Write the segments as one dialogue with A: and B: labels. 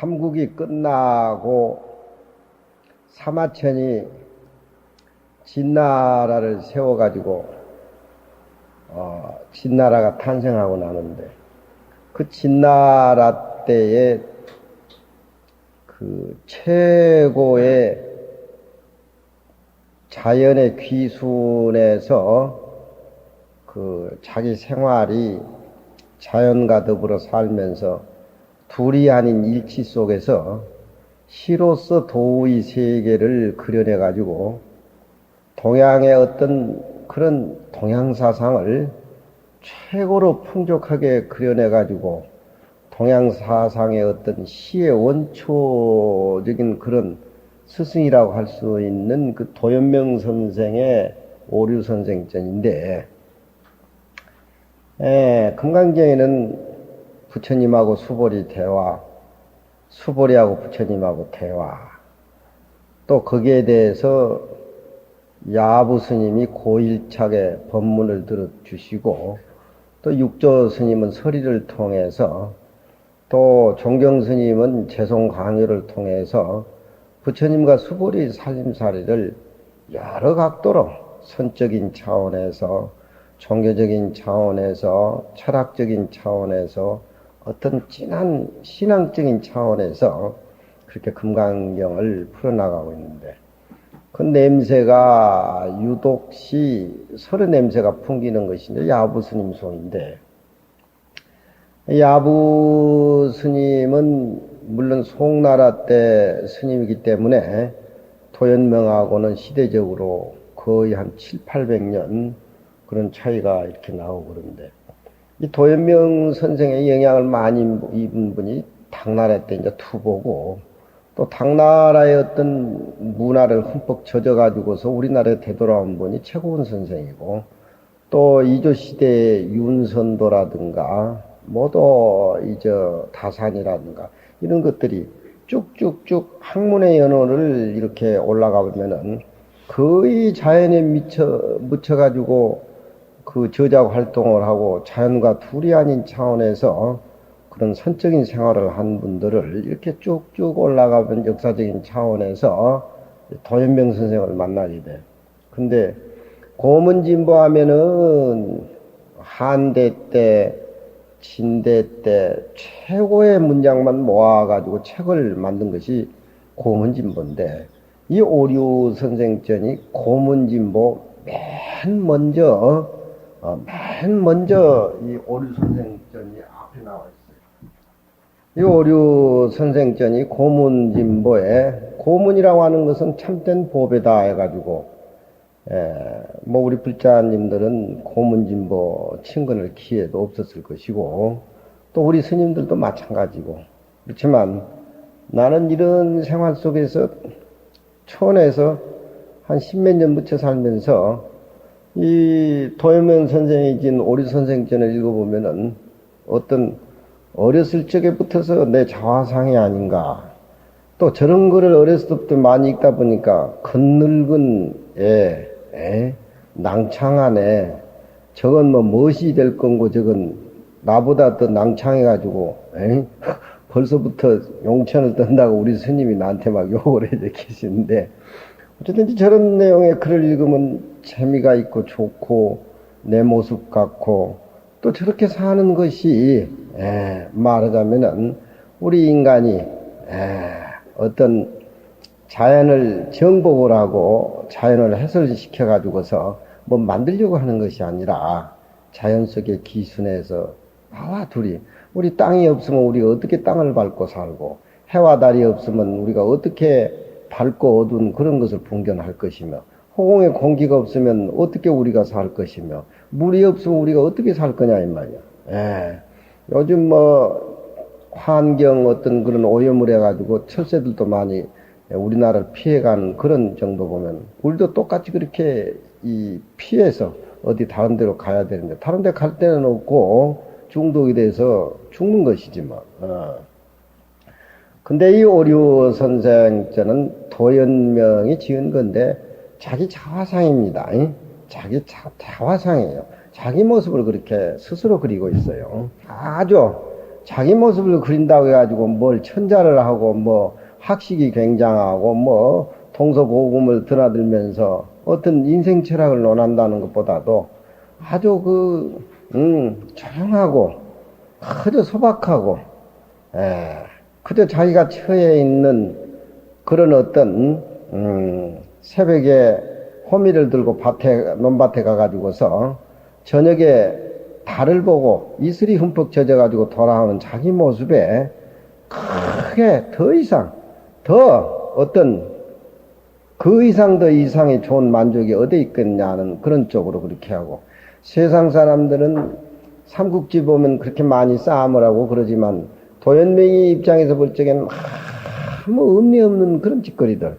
A: 삼국이 끝나고 사마천이 진나라를 세워가지고 진나라가 탄생하고 나는데, 그 진나라 때에 그 최고의 자연의 귀순에서 그 자기 생활이 자연과 더불어 살면서 둘이 아닌 일치 속에서 시로서 도의 세계를 그려내 가지고 동양의 어떤 그런 동양사상을 최고로 풍족하게 그려내 가지고 동양사상의 어떤 시의 원초적인 그런 스승이라고 할 수 있는 그 도연명 선생의 오류선생전인데, 금강경에는 부처님하고 수보리 대화, 수보리하고 부처님하고 대화, 또 거기에 대해서 야부 스님이 고일차게 법문을 들어주시고, 또 육조 스님은 서리를 통해서, 또 종경 스님은 재송 강요를 통해서 부처님과 수보리 살림살이를 여러 각도로 선적인 차원에서, 종교적인 차원에서, 철학적인 차원에서, 어떤 진한 신앙적인 차원에서 그렇게 금강경을 풀어나가고 있는데, 그 냄새가 유독시 서로 냄새가 풍기는 것이 이제 야부 스님 손인데, 야부 스님은 물론 송나라 때 스님이기 때문에 도연명하고는 시대적으로 거의 한 7, 800년 그런 차이가 이렇게 나오고 그러는데, 이 도연명 선생의 영향을 많이 입은 분이 당나라 때 이제 투보고, 또 당나라의 어떤 문화를 흠뻑 젖어가지고서 우리나라에 되돌아온 분이 최고원 선생이고, 또 이조 시대의 윤선도라든가, 모두 다산이라든가, 이런 것들이 쭉쭉쭉 학문의 연원을 이렇게 올라가 보면은 거의 자연에 묻혀가지고 그 저작 활동을 하고 자연과 둘이 아닌 차원에서 그런 선적인 생활을 한 분들을 이렇게 쭉쭉 올라가면 역사적인 차원에서 도연명 선생을 만나게 돼. 근데 고문진보 하면은 한대 때, 진대 때 최고의 문장만 모아가지고 책을 만든 것이 고문진보인데, 이 오류 선생전이 고문진보 맨 먼저 이 오류 선생전이 앞에 나와 있어요. 이 오류 선생전이 고문진보에, 고문이라고 하는 것은 참된 보배다 해가지고, 우리 불자님들은 고문진보 친근할 기회도 없었을 것이고, 또 우리 스님들도 마찬가지고, 그렇지만 나는 이런 생활 속에서 촌에서 한 10몇 년 묻혀 살면서 이 도연명 선생이 진 오류 선생전을 읽어보면은 어떤 어렸을 적에 붙어서 내 자화상이 아닌가, 또 저런 거를 어렸을 때부터 많이 읽다 보니까 겉늙은 낭창하네, 저건 무엇이 될 건고, 저건 나보다 더 낭창해가지고 벌써부터 용천을 뜬다고 우리 스님이 나한테 막 욕을 해 계시는데, 어쨌든 저런 내용의 글을 읽으면 재미가 있고 좋고 내 모습 같고, 또 저렇게 사는 것이 말하자면은 우리 인간이 어떤 자연을 정복을 하고 자연을 해설시켜 가지고서 뭐 만들려고 하는 것이 아니라 자연 속의 기순에서 나와 둘이, 우리 땅이 없으면 우리가 어떻게 땅을 밟고 살고, 해와 달이 없으면 우리가 어떻게 밝고 어두운 그런 것을 분견할 것이며, 호공에 공기가 없으면 어떻게 우리가 살 것이며, 물이 없으면 우리가 어떻게 살 거냐 이 말이야. 요즘 환경 어떤 그런 오염을 해가지고 철새들도 많이 우리나라를 피해간 그런 정도 보면, 우리도 똑같이 그렇게 피해서 어디 다른 데로 가야 되는데, 다른 데 갈 데는 없고 중독이 돼서 죽는 것이지 뭐. 근데 이 오류 선생전은 도연명이 지은 건데 자기 자화상입니다. 자기 자화상이에요. 자기 모습을 그렇게 스스로 그리고 있어요. 아주 자기 모습을 그린다고 해가지고 뭘 천자를 하고 뭐 학식이 굉장하고 뭐 동서고금을 드나들면서 어떤 인생 철학을 논한다는 것보다도 아주 조용하고 그저 소박하고 그저 자기가 처해 있는 그런 어떤 새벽에 호미를 들고 논밭에 가가지고서 저녁에 달을 보고 이슬이 흠뻑 젖어가지고 돌아오는 자기 모습에 크게 더 어떤 그 이상 더 이상의 좋은 만족이 어디 있겠냐는 그런 쪽으로 그렇게 하고, 세상 사람들은 삼국지 보면 그렇게 많이 싸움을 하고 그러지만 도연명이 입장에서 볼 적에는 아무 의미 없는 그런 짓거리들.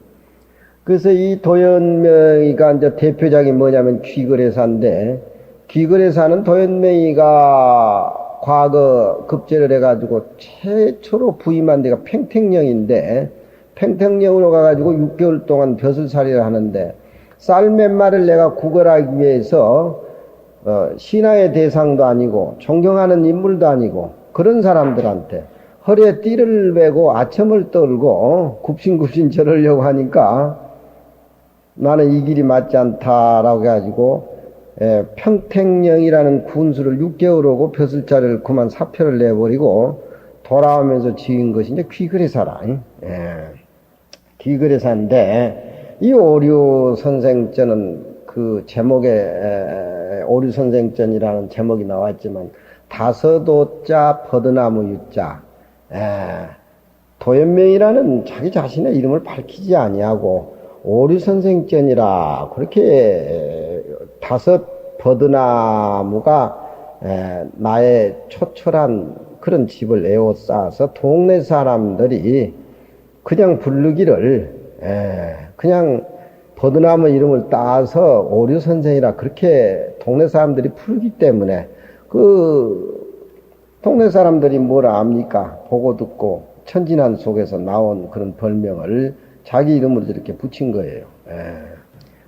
A: 그래서 이 도연명이가 이제 대표작이 뭐냐면 귀거래사인데, 귀거래사는 도연명이가 과거 급제를 해가지고 최초로 부임한 데가 팽택령인데, 팽택령으로 가가지고 6개월 동안 벼슬살이를 하는데, 쌀 몇 마리를 내가 구걸하기 위해서 신하의 대상도 아니고 존경하는 인물도 아니고 그런 사람들한테 허리에 띠를 메고 아첨을 떨고 굽신굽신 저러려고 하니까 나는 이 길이 맞지 않다라고 해가지고 평택령이라는 군수를 6개월 오고 벼슬자리를 그만 사표를 내버리고 돌아오면서 지은 것이 이제 귀거래사라. 귀거래사인데, 이 오류선생전은 그 제목에 오류선생전이라는 제목이 나왔지만 다서도자 버드나무 유자, 도연명이라는 자기 자신의 이름을 밝히지 아니하고 오류선생전이라 그렇게 다섯 버드나무가 나의 초촐한 그런 집을 에워싸서 동네 사람들이 그냥 부르기를 그냥 버드나무 이름을 따서 오류선생이라 그렇게 동네 사람들이 부르기 때문에 그 동네 사람들이 뭘 압니까? 보고 듣고 천진한 속에서 나온 그런 별명을 자기 이름으로 이렇게 붙인 거예요.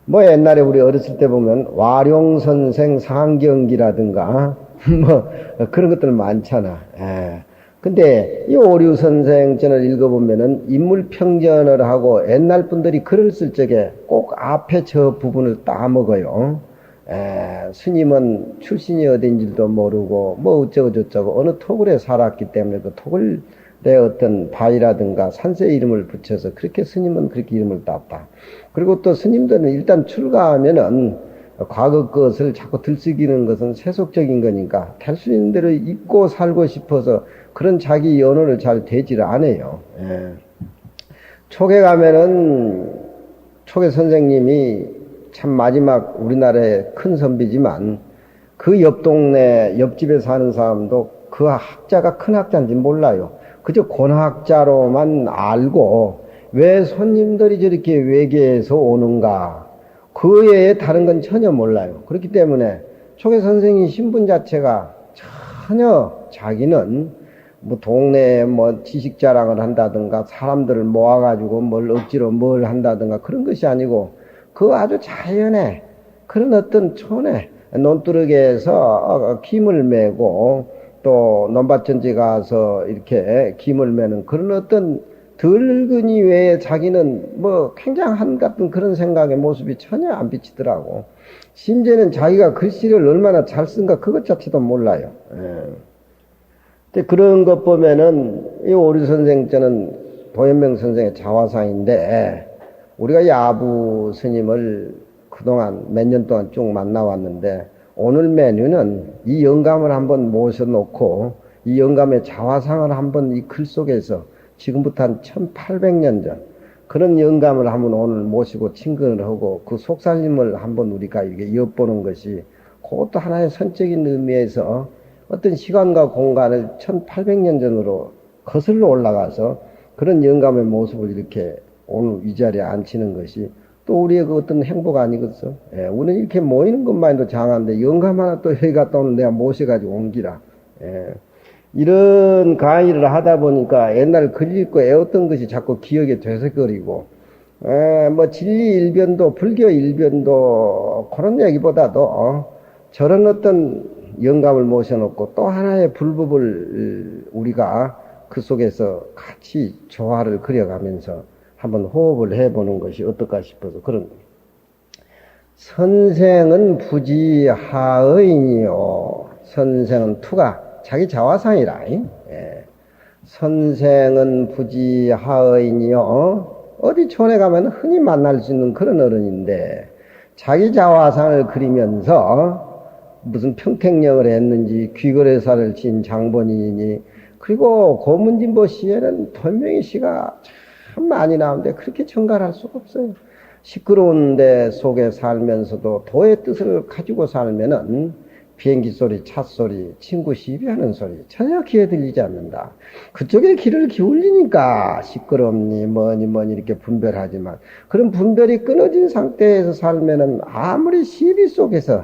A: 뭐 옛날에 우리 어렸을 때 보면 와룡선생 상경기라든가 뭐 그런 것들 많잖아. 근데 이 오류선생전을 읽어보면은 인물평전을 하고 옛날 분들이 글을 쓸 적에 꼭 앞에 저 부분을 따먹어요. 스님은 출신이 어딘지도 모르고 뭐 어쩌고 저쩌고 어느 토굴에 살았기 때문에 그 토굴의 어떤 바위라든가 산세 이름을 붙여서 그렇게 스님은 그렇게 이름을 땄다. 그리고 또 스님들은 일단 출가하면은 과거 것을 자꾸 들썩이는 것은 세속적인 거니까 될 수 있는 대로 잊고 살고 싶어서 그런 자기 연호를 잘 되지를 않아요. 촉에 가면은 촉의 선생님이 참 마지막 우리나라의 큰 선비지만 그 옆 동네 옆집에 사는 사람도 그 학자가 큰 학자인지 몰라요. 그저 권학자로만 알고 왜 손님들이 저렇게 외계에서 오는가 그 외에 다른 건 전혀 몰라요. 그렇기 때문에 촉의 선생님 신분 자체가 전혀 자기는 뭐 동네에 뭐 지식 자랑을 한다든가 사람들을 모아가지고 뭘 억지로 뭘 한다든가 그런 것이 아니고 그 아주 자연의 그런 어떤 촌에 논두르기에서 김을 메고 또 논밭전지 가서 이렇게 김을 메는 그런 어떤 덜근이 외에 자기는 뭐 굉장한 같은 그런 생각의 모습이 전혀 안 비치더라고. 심지어는 자기가 글씨를 얼마나 잘 쓴가 그것 자체도 몰라요. 근데 그런 것 보면은 이 오류선생전은 도연명 선생의 자화상인데 우리가 야부 스님을 그동안 몇 년 동안 쭉 만나왔는데 오늘 메뉴는 이 영감을 한번 모셔놓고 이 영감의 자화상을 한번 이 글 속에서 지금부터 한 1800년 전 그런 영감을 한번 오늘 모시고 친근을 하고 그 속살림을 한번 우리가 이렇게 엿보는 것이 그것도 하나의 선적인 의미에서 어떤 시간과 공간을 1800년 전으로 거슬러 올라가서 그런 영감의 모습을 이렇게 오늘 이 자리에 앉히는 것이 또 우리의 그 어떤 행복 아니겠어? 우리는 이렇게 모이는 것만도 장한데 영감 하나 또 여기 갔다 오늘 내가 모셔가지고 옮기라. 이런 강의를 하다 보니까 옛날 글 읽고 애웠던 것이 자꾸 기억에 되새거리고, 뭐 진리 일변도 불교 일변도 그런 얘기보다도 저런 어떤 영감을 모셔놓고 또 하나의 불법을 우리가 그 속에서 같이 조화를 그려가면서 한번 호흡을 해보는 것이 어떨까 싶어서 그런 겁니다. 선생은 부지하의니요. 선생은 투가 자기 자화상이라. 예. 선생은 부지하의니요. 어디 촌에 가면 흔히 만날 수 있는 그런 어른인데 자기 자화상을 그리면서 무슨 평택령을 했는지 귀거래사를 진 장본인이니 그리고 고문진보 시에는 돌명이 시가 참 많이 나오는데 그렇게 정갈할 수가 없어요. 시끄러운 데 속에 살면서도 도의 뜻을 가지고 살면은 비행기 소리, 차 소리, 친구 시비하는 소리 전혀 귀에 들리지 않는다. 그쪽에 귀를 기울이니까 시끄럽니 뭐니 이렇게 분별하지만 그런 분별이 끊어진 상태에서 살면은 아무리 시비 속에서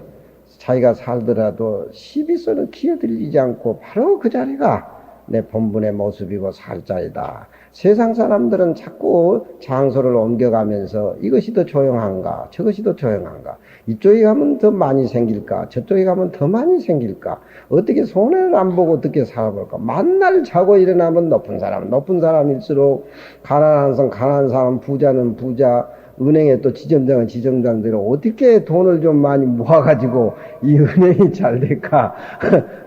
A: 자기가 살더라도 시비 소리는 귀에 들리지 않고 바로 그 자리가 내 본분의 모습이고 살자이다. 세상 사람들은 자꾸 장소를 옮겨가면서 이것이 더 조용한가 저것이 더 조용한가 이쪽에 가면 더 많이 생길까 저쪽에 가면 더 많이 생길까 어떻게 손해를 안 보고 어떻게 살아볼까 만날 자고 일어나면 높은 사람일수록 가난한 사람 부자는 부자 은행에 또 지점장은 지점장대로 어떻게 돈을 좀 많이 모아가지고 이 은행이 잘 될까?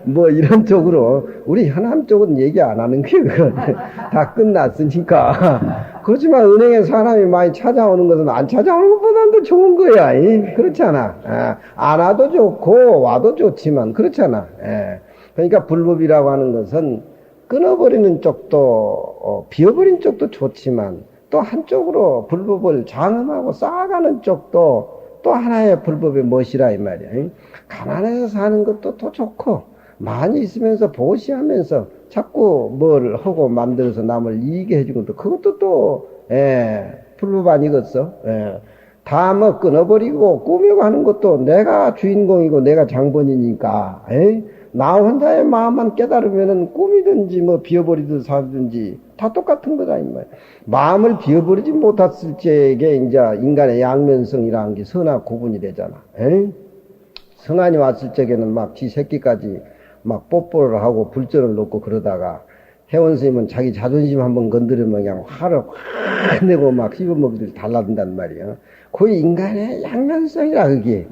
A: 뭐 이런 쪽으로 우리 현암 쪽은 얘기 안 하는 게 그건 다 끝났으니까. 그렇지만 은행에 사람이 많이 찾아오는 것은 안 찾아오는 것보다는 더 좋은 거야. 그렇잖아. 안 와도 좋고 와도 좋지만 그렇잖아. 그러니까 불법이라고 하는 것은 끊어버리는 쪽도 비워버린 쪽도 좋지만 또 한쪽으로 불법을 장엄하고 쌓아가는 쪽도 또 하나의 불법의 멋이라 이 말이야. 가난해서 사는 것도 또 좋고 많이 있으면서 보시하면서 자꾸 뭘 하고 만들어서 남을 이기게 해주고 또 그것도 또 불법 아니겠어? 다 뭐 끊어버리고 꾸며가는 것도 내가 주인공이고 내가 장본이니까 나 혼자의 마음만 깨달으면은 꿈이든지 뭐 비워버리든 살든지 다 똑같은 거다 이 말이야. 마음을 비워버리지 못했을 적에 이제 인간의 양면성이라는 게 선악 구분이 되잖아. 성안이 왔을 적에는 막 지 새끼까지 막 뽀뽀를 하고 불전을 놓고 그러다가 회원 스님은 자기 자존심 한번 건드리면 그냥 화를 확 내고 막 씹어먹기를 달라든단 말이야. 그 인간의 양면성이라 그게.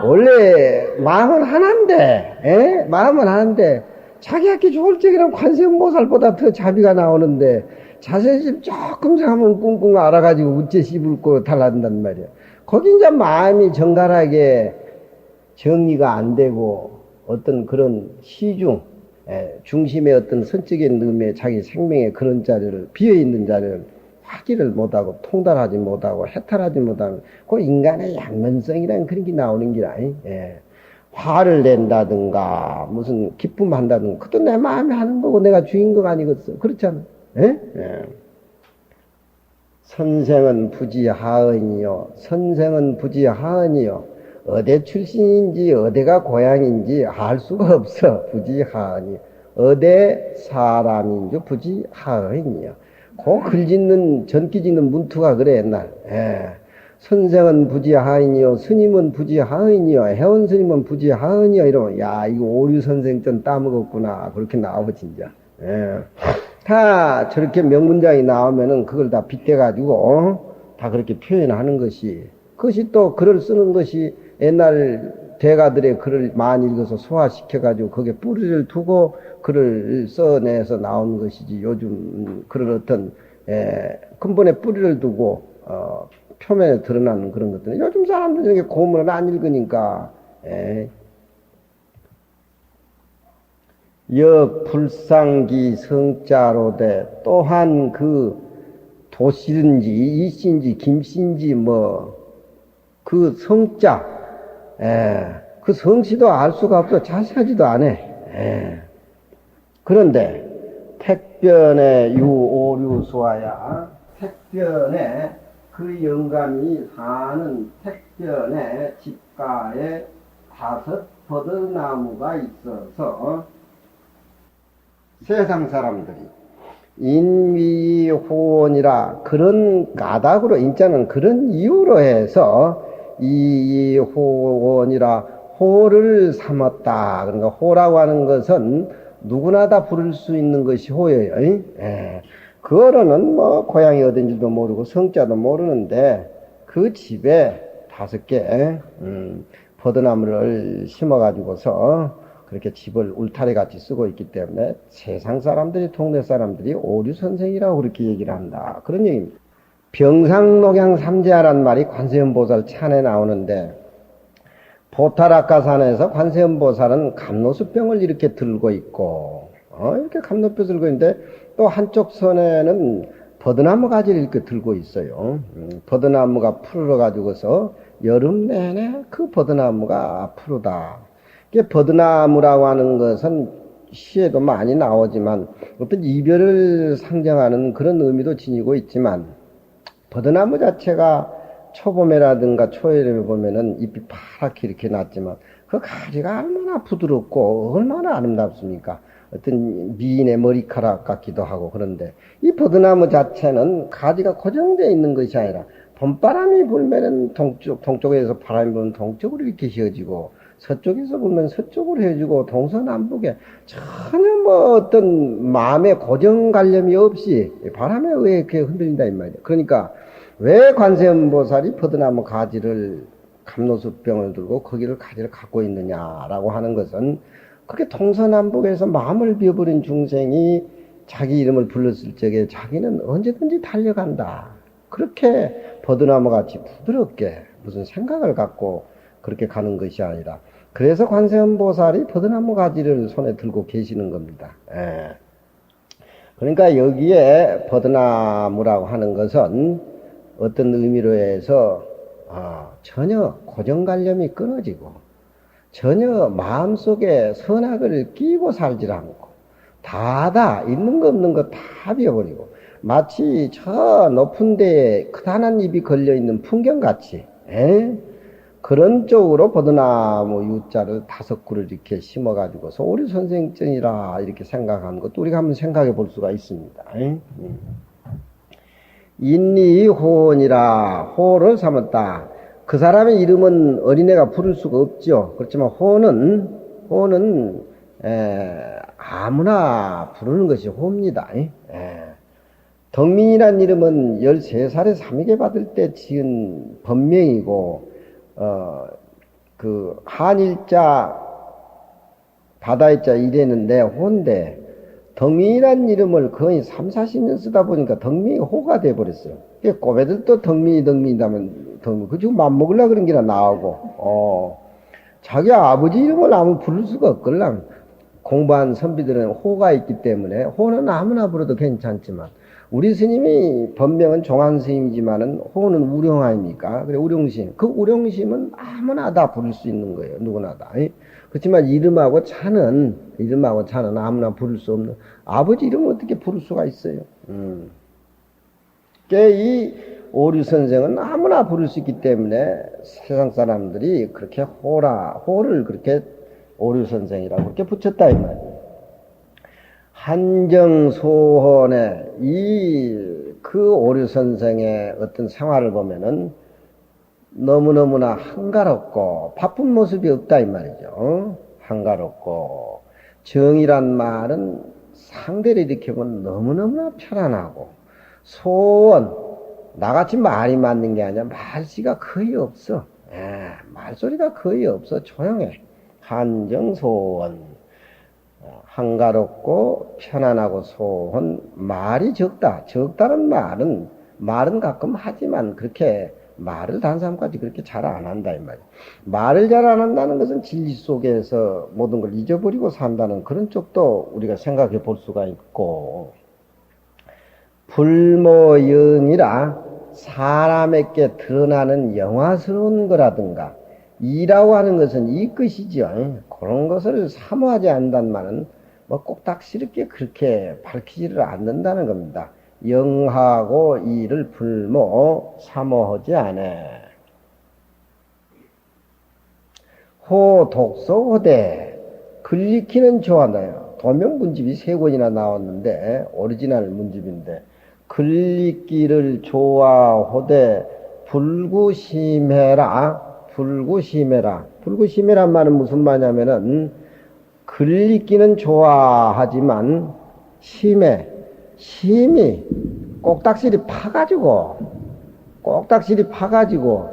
A: 원래 마음은 하나인데, 마음은 하나인데 자기한테 좋을 적에는 관세음보살보다 더 자비가 나오는데 자존심 조금 하면 꿍꿍 알아가지고 우째 씹을고 달라든단 말이야. 거기 이제 마음이 정갈하게 정리가 안 되고 어떤 그런 시중 중심의 어떤 선적인 의미의 자기 생명의 그런 자리를 비어있는 자리를 확인을 못하고 통달하지 못하고 해탈하지 못하는 그 인간의 양면성이라는 그런 게 나오는 기라. 화를 낸다든가 무슨 기쁨한다든가 그것도 내 마음에 하는 거고 내가 주인공 아니겠어. 그렇잖아. 선생은 부지하은이요. 선생은 부지하은이요. 어디 출신인지 어디가 고향인지 알 수가 없어. 부지하은이. 어디 사람인지 부지하은이요. 그 글짓는 전기 짓는 문투가 그래 옛날. 선생은 부지하은이요. 스님은 부지하은이요. 회원 스님은 부지하은이요. 이러면 야 이거 오류 선생 좀 따먹었구나. 그렇게 나오고 진짜. 다 저렇게 명문장이 나오면은 그걸 다 빗대가지고 다 그렇게 표현하는 것이 그것이 또 글을 쓰는 것이 옛날 대가들의 글을 많이 읽어서 소화시켜가지고 거기에 뿌리를 두고 글을 써내서 나온 것이지 요즘 그런 어떤 근본에 뿌리를 두고 표면에 드러나는 그런 것들은 요즘 사람들 중에 고문을 안 읽으니까 역불상기 성자로되 또한 그 도씨인지 이씨인지 김씨인지 뭐 그 성자 그 성씨도 알 수가 없어. 자세하지도 않아. 그런데 택변의 유오류수하야 택변에 그 영감이 사는 택변에 집가에 5 버드나무가 있어서 세상 사람들이 인위호원이라 그런 까닭으로 인자는 그런 이유로 해서 이호원이라 호를 삼았다. 그러니까 호라고 하는 것은 누구나 다 부를 수 있는 것이 호예요. 예. 그거로는 뭐 고향이 어딘지도 모르고 성자도 모르는데 그 집에 5개 버드나무를 심어가지고서 그렇게 집을 울타리 같이 쓰고 있기 때문에 세상 사람들이 동네 사람들이 오류선생이라고 그렇게 얘기를 한다. 그런 얘기입니다. 병상녹양 삼재하란 말이 관세음보살 찬에 나오는데 보타락가산에서 관세음보살은 감로수병을 이렇게 들고 있고 이렇게 감로병 들고 있는데 또 한쪽 손에는 버드나무 가지를 이렇게 들고 있어요. 버드나무가 푸르러 가지고서 여름 내내 그 버드나무가 푸르다. 이게 버드나무라고 하는 것은 시에도 많이 나오지만 어떤 이별을 상징하는 그런 의미도 지니고 있지만 버드나무 자체가 초봄에라든가 초여름에 보면은 잎이 파랗게 이렇게 났지만 그 가지가 얼마나 부드럽고 얼마나 아름답습니까? 어떤 미인의 머리카락 같기도 하고 그런데 이 버드나무 자체는 가지가 고정되어 있는 것이 아니라 봄바람이 불면은 동쪽에서 바람이 불면 동쪽으로 이렇게 휘어지고 서쪽에서 불면 서쪽으로 휘어지고 동서남북에 전혀 뭐 어떤 마음의 고정관념이 없이 바람에 의해 이렇게 흔들린다 이 말이에요. 그러니까 왜 관세음보살이 버드나무 가지를 감로수병을 들고 거기를 가지를 갖고 있느냐라고 하는 것은 그렇게 동서남북에서 마음을 비워버린 중생이 자기 이름을 불렀을 적에 자기는 언제든지 달려간다. 그렇게 버드나무같이 부드럽게 무슨 생각을 갖고 그렇게 가는 것이 아니라 그래서 관세음보살이 버드나무 가지를 손에 들고 계시는 겁니다. 예. 그러니까 여기에 버드나무라고 하는 것은 어떤 의미로 해서 전혀 고정관념이 끊어지고 전혀 마음속에 선악을 끼고 살질 않고 다다 있는 거 없는 거 다 비워버리고 마치 저 높은 데에 크다란 잎이 걸려있는 풍경같이 그런 쪽으로 버드나무 유자를 5그루를 이렇게 심어가지고서 우리 선생증이라 이렇게 생각하는 것도 우리가 한번 생각해 볼 수가 있습니다. 인리 호원이라 호를 삼았다. 그 사람의 이름은 어린애가 부를 수가 없죠. 그렇지만 호는 아무나 부르는 것이 호입니다. 덕민이란 이름은 13살에 삼위계 받을 때 지은 법명이고 그 한일자 바다일자 이랬는데 호인데 덕민이란 이름을 거의 30-40년 쓰다 보니까 덕민이 호가 돼버렸어요. 꼬매들도 덕민이다면 덕민. 그 지금 맘먹으려고 그런 게나 나오고, 자기 아버지 이름을 아무 부를 수가 없걸랑. 공부한 선비들은 호가 있기 때문에, 호는 아무나 부르도 괜찮지만, 우리 스님이 법명은 종안 스님이지만은, 호는 우령 아닙니까? 그래, 우령심. 그 우령심은 아무나 다 부를 수 있는 거예요. 누구나 다. 그렇지만 이름하고 차는 아무나 부를 수 없는, 아버지 이름을 어떻게 부를 수가 있어요? 이 오류선생은 아무나 부를 수 있기 때문에 세상 사람들이 그렇게 호를 그렇게 오류선생이라고 그렇게 붙였다 이 말이에요. 한정소헌의 그 오류선생의 어떤 생활을 보면은 너무너무나 한가롭고 바쁜 모습이 없다 이 말이죠. 한가롭고 정이란 말은 상대를 일으키면 너무너무나 편안하고 소원, 나같이 말이 맞는 게 아니라 말씨가 거의 없어. 말소리가 거의 없어. 조용해. 한정소원. 한가롭고 편안하고 소원. 말이 적다. 적다는 말은 가끔 하지만 그렇게 말을 다른 사람까지 그렇게 잘 안 한다 이 말이야. 말을 잘 안 한다는 것은 진리 속에서 모든 걸 잊어버리고 산다는 그런 쪽도 우리가 생각해 볼 수가 있고 불모영이라 사람에게 드러나는 영화스러운 거라든가 이라고 하는 것은 이 것이죠. 그런 것을 사모하지 않는다는 말은 뭐 꼭딱스럽게 그렇게 밝히지를 않는다는 겁니다. 영하고 이를 불모 사모하지 않아. 호 독소호대 글리키는 좋아하나요. 도명문집이 3권이나 나왔는데 오리지널 문집인데 글리기를 좋아하되 불구심해라 불구심해라. 불구심해란 말은 무슨 말이냐면은 글 읽기는 좋아하지만 심히 꼭딱실이 파가지고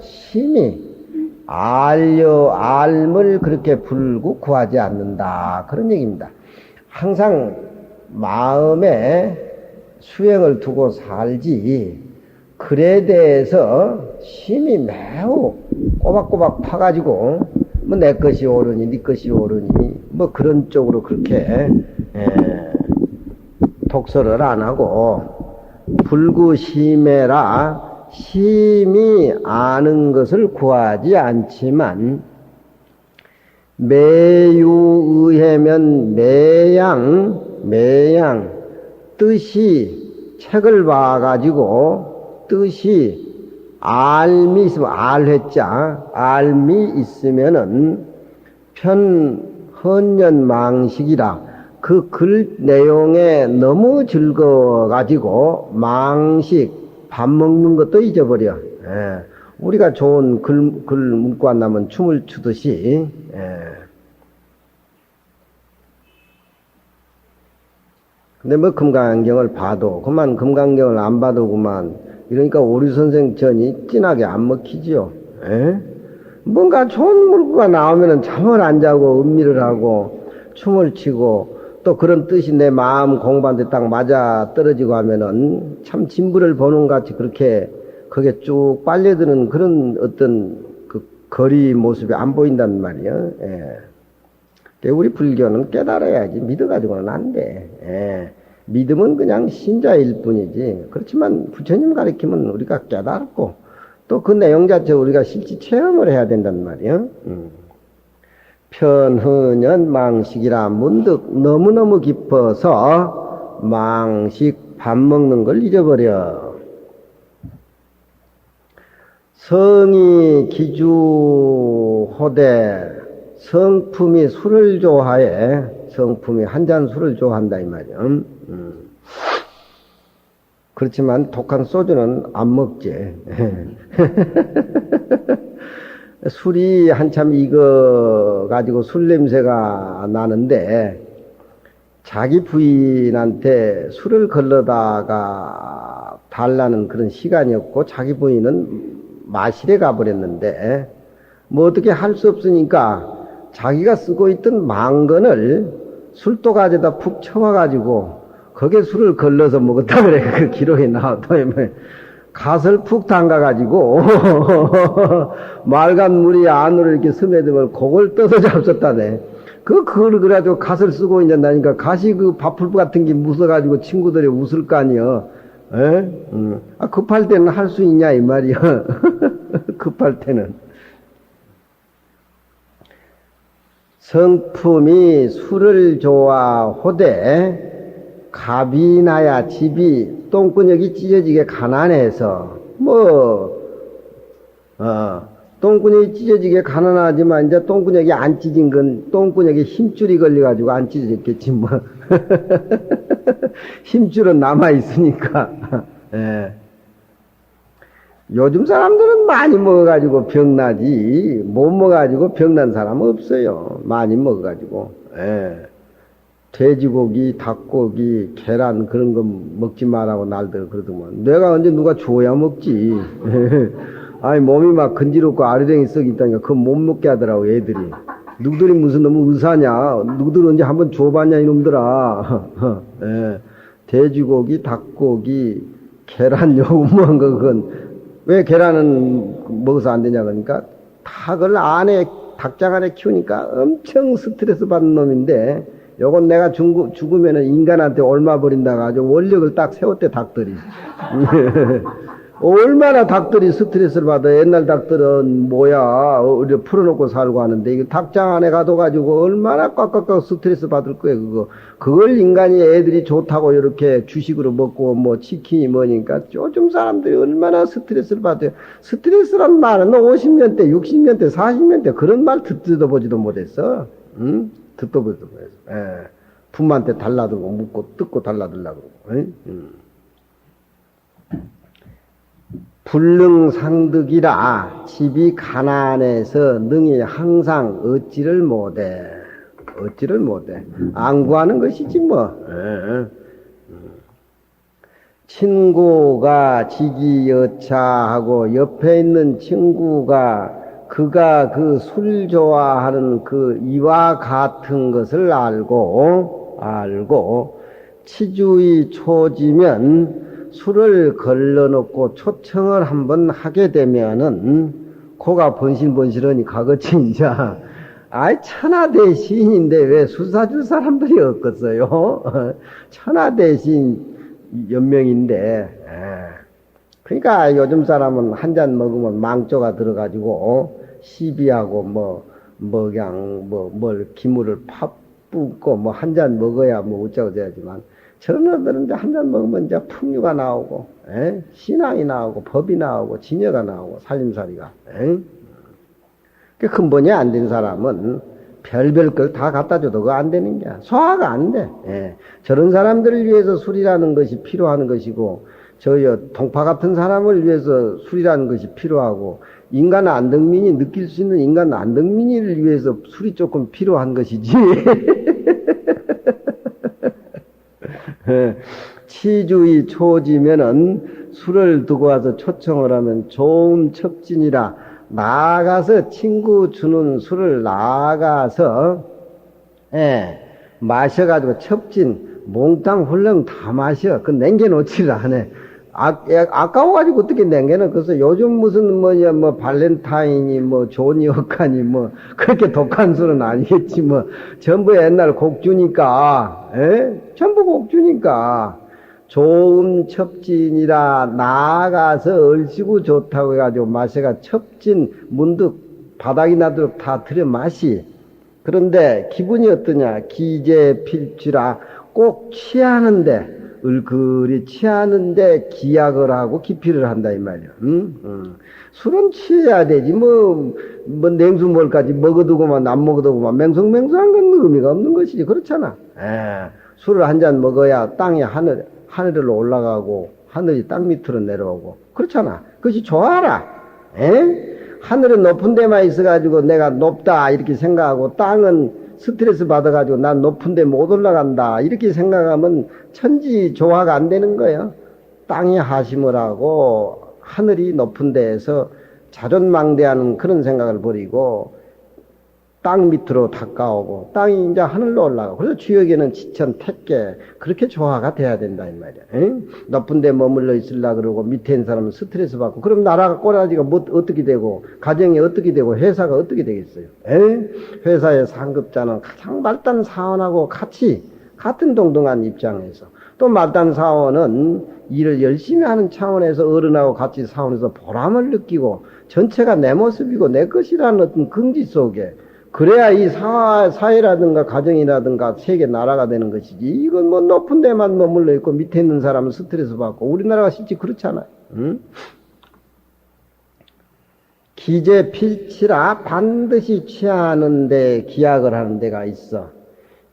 A: 심히 알을 그렇게 불구 구하지 않는다. 그런 얘기입니다. 항상 마음에 수행을 두고 살지 글에 대해서 심히 매우 꼬박꼬박 파가지고 뭐 내 것이 옳으니 네 것이 옳으니 뭐 그런 쪽으로 그렇게 독서를 안 하고 불구심해라 심히 아는 것을 구하지 않지만 매유의해면 매양 뜻이 책을 봐가지고 뜻이 알미 있으면 알미 있으면은 헌연망식이라 그 글 내용에 너무 즐거워가지고 망식 밥 먹는 것도 잊어버려. 우리가 좋은 글 문구 안 나면 춤을 추듯이. 근데 뭐 금강경을 봐도 그만 금강경을 안 봐도 그만 이러니까 오류 선생 전이 진하게 안 먹히지요. 뭔가 좋은 문구가 나오면은 잠을 안 자고 음미를 하고 춤을 추고 또 그런 뜻이 내 마음 공부한테 딱 맞아 떨어지고 하면은 참 진부를 보는 것 같이 그렇게 그게 쭉 빨려드는 그런 어떤 그 거리 모습이 안 보인단 말이에요. 우리 불교는 깨달아야지 믿어가지고는 안 돼. 믿음은 그냥 신자일 뿐이지. 그렇지만 부처님 가르치면 우리가 깨달고 또 그 내용 자체 우리가 실제 체험을 해야 된단 말이에요. 편흔연 망식이라 문득 너무너무 깊어서 망식 밥 먹는 걸 잊어버려. 성이 기주호대 성품이 술을 좋아해. 성품이 한 잔 술을 좋아한다 이 말이야. 그렇지만 독한 소주는 안 먹지. 술이 한참 익어가지고 술 냄새가 나는데 자기 부인한테 술을 걸러다가 달라는 그런 시간이 없고 자기 부인은 마실에 가버렸는데 뭐 어떻게 할 수 없으니까 자기가 쓰고 있던 망건을 술도 가져다 푹 쳐와가지고 거기에 술을 걸러서 먹었다 그래. 그 기록에 나왔더니 갓을 푹 담가가지고 맑은 물이 안으로 이렇게 스며들면 그걸 떠서 잡섰다네. 그걸 그래가지고 갓을 쓰고 있는다니까 갓이 그 밥풀 같은 게 묻어가지고 친구들이 웃을 거 아니여. 급할 때는 할 수 있냐 이 말이야. 급할 때는. 성품이 술을 좋아하되 갑이 나야 집이 똥구녕이 찢어지게 가난해서 똥구녕이 찢어지게 가난하지만 이제 똥구녕이 안 찢은 건 똥구녕에 힘줄이 걸려가지고 안 찢어졌겠지 뭐. 힘줄은 남아있으니까. 요즘 사람들은 많이 먹어가지고 병나지 못 먹어가지고 병난 사람은 없어요. 많이 먹어가지고. 돼지고기, 닭고기, 계란 그런 거 먹지 말라고 날들 그러더만 내가 언제 누가 줘야 먹지. 아니 몸이 막 건지럽고 아르댕이 썩 있다니까 그거 못 먹게 하더라고 애들이. 누구들이 무슨 너무 의사냐. 누구들 언제 한번 줘봤냐 이놈들아. 돼지고기, 닭고기, 계란 요구한 거 그건 왜 계란은 먹어서 안 되냐 그러니까 닭을 안에 닭장 안에 키우니까 엄청 스트레스 받는 놈인데 요건 내가 죽으면은 인간한테 얼마 버린다가 아주 원력을 딱 세웠대 닭들이. 얼마나 닭들이 스트레스를 받아. 옛날 닭들은 뭐야 우리 풀어놓고 살고 하는데 이거 닭장 안에 가둬가지고 얼마나 꽉꽉꽉 스트레스 받을 거예요. 그걸 인간이 애들이 좋다고 이렇게 주식으로 먹고 뭐 치킨이 뭐니까 요즘 사람들이 얼마나 스트레스를 받아요. 스트레스란 말은 50년대 60년대 40년대 그런 말 듣지도 보지도 못했어. 응? 듣도 보지도 못했어. 품한테 달라들고 묻고 뜯고 달라들라고 그러고. 불능상득이라 집이 가난해서 능히 항상 얻지를 못해. 안 구하는 것이지 뭐. 친구가 지기여차하고 옆에 있는 친구가 그가 그 술 좋아하는 그 이와 같은 것을 알고 치주의 초지면 술을 걸러놓고 초청을 한번 하게 되면은 코가 번실번실하니 가거치 이제 천하대 시인인데 왜 술 사줄 사람들이 없겠어요? 천하대 시인 연명인데 그러니까 요즘 사람은 한 잔 먹으면 망조가 들어가지고 시비하고 뭘 기물을 팥붓고 한 잔 먹어야 어쩌고 저쩌지만 저런 애들은 이제 한 잔 먹으면 이제 풍류가 나오고 신앙이 나오고 법이 나오고 진여가 나오고 살림살이가 그 근본이 안 된 사람은 별별 걸 다 갖다 줘도 그거 안 되는 게 소화가 안 돼. 저런 사람들을 위해서 술이라는 것이 필요한 것이고 동파 같은 사람을 위해서 술이라는 것이 필요하고 인간 안덕민이 느낄 수 있는 인간 안덕민이를 위해서 술이 조금 필요한 것이지. 치주의 초지면은 술을 두고 와서 초청을 하면 좋은 척진이라 나가서 친구 주는 술을 나가서 마셔가지고 첩진 몽땅 훌렁 다 마셔. 그 냉겨놓지를 않아. 아까워가지고 어떻게 냉겨놓? 그래서 요즘 무슨 발렌타인이 조니어카니 그렇게 독한 술은 아니겠지 전부 옛날 곡주니까 전부 곡주니까 좋은 첩진이라 나아가서 얼씨구 좋다고 해가지고 마셔가 첩진 문득 바닥이 나도록 다 들여 마시. 그런데 기분이 어떠냐? 기재필취라 꼭 취하는데 을그리 취하는데 기약을 하고 기피를 한다 이 말이야. 술은 취해야 되지 냉수 뭘까지 먹어두고만 안 먹어두고만 맹성맹성한 건 의미가 없는 것이지. 그렇잖아. 술을 한 잔 먹어야 땅이 하늘로 올라가고 하늘이 땅 밑으로 내려오고 그렇잖아. 그것이 좋아라. 하늘은 높은 데만 있어가지고 내가 높다 이렇게 생각하고 땅은 스트레스 받아가지고 난 높은 데 못 올라간다 이렇게 생각하면 천지 조화가 안 되는 거예요. 땅이 하심을 하고 하늘이 높은 데에서 자존망대하는 그런 생각을 버리고 땅 밑으로 닦아오고 땅이 이제 하늘로 올라가고 그래서 주역에는 지천 택계 그렇게 조화가 돼야 된다 이 말이야. 높은 데 머물러 있으려 그러고 밑에 있는 사람은 스트레스 받고 그럼 나라가 꼬라지가 어떻게 되고 가정이 어떻게 되고 회사가 어떻게 되겠어요. 회사의 상급자는 가장 말단 사원하고 같은 동등한 입장에서 또 말단 사원은 일을 열심히 하는 차원에서 어른하고 같이 사원에서 보람을 느끼고 전체가 내 모습이고 내 것이라는 어떤 긍지 속에 그래야 이 사회라든가 가정이라든가 세계 나라가 되는 것이지. 이건 높은 데만 머물러 있고 밑에 있는 사람은 스트레스 받고 우리나라가 실제 그렇잖아요. 기재필치라 반드시 취하는데 기약을 하는 데가 있어.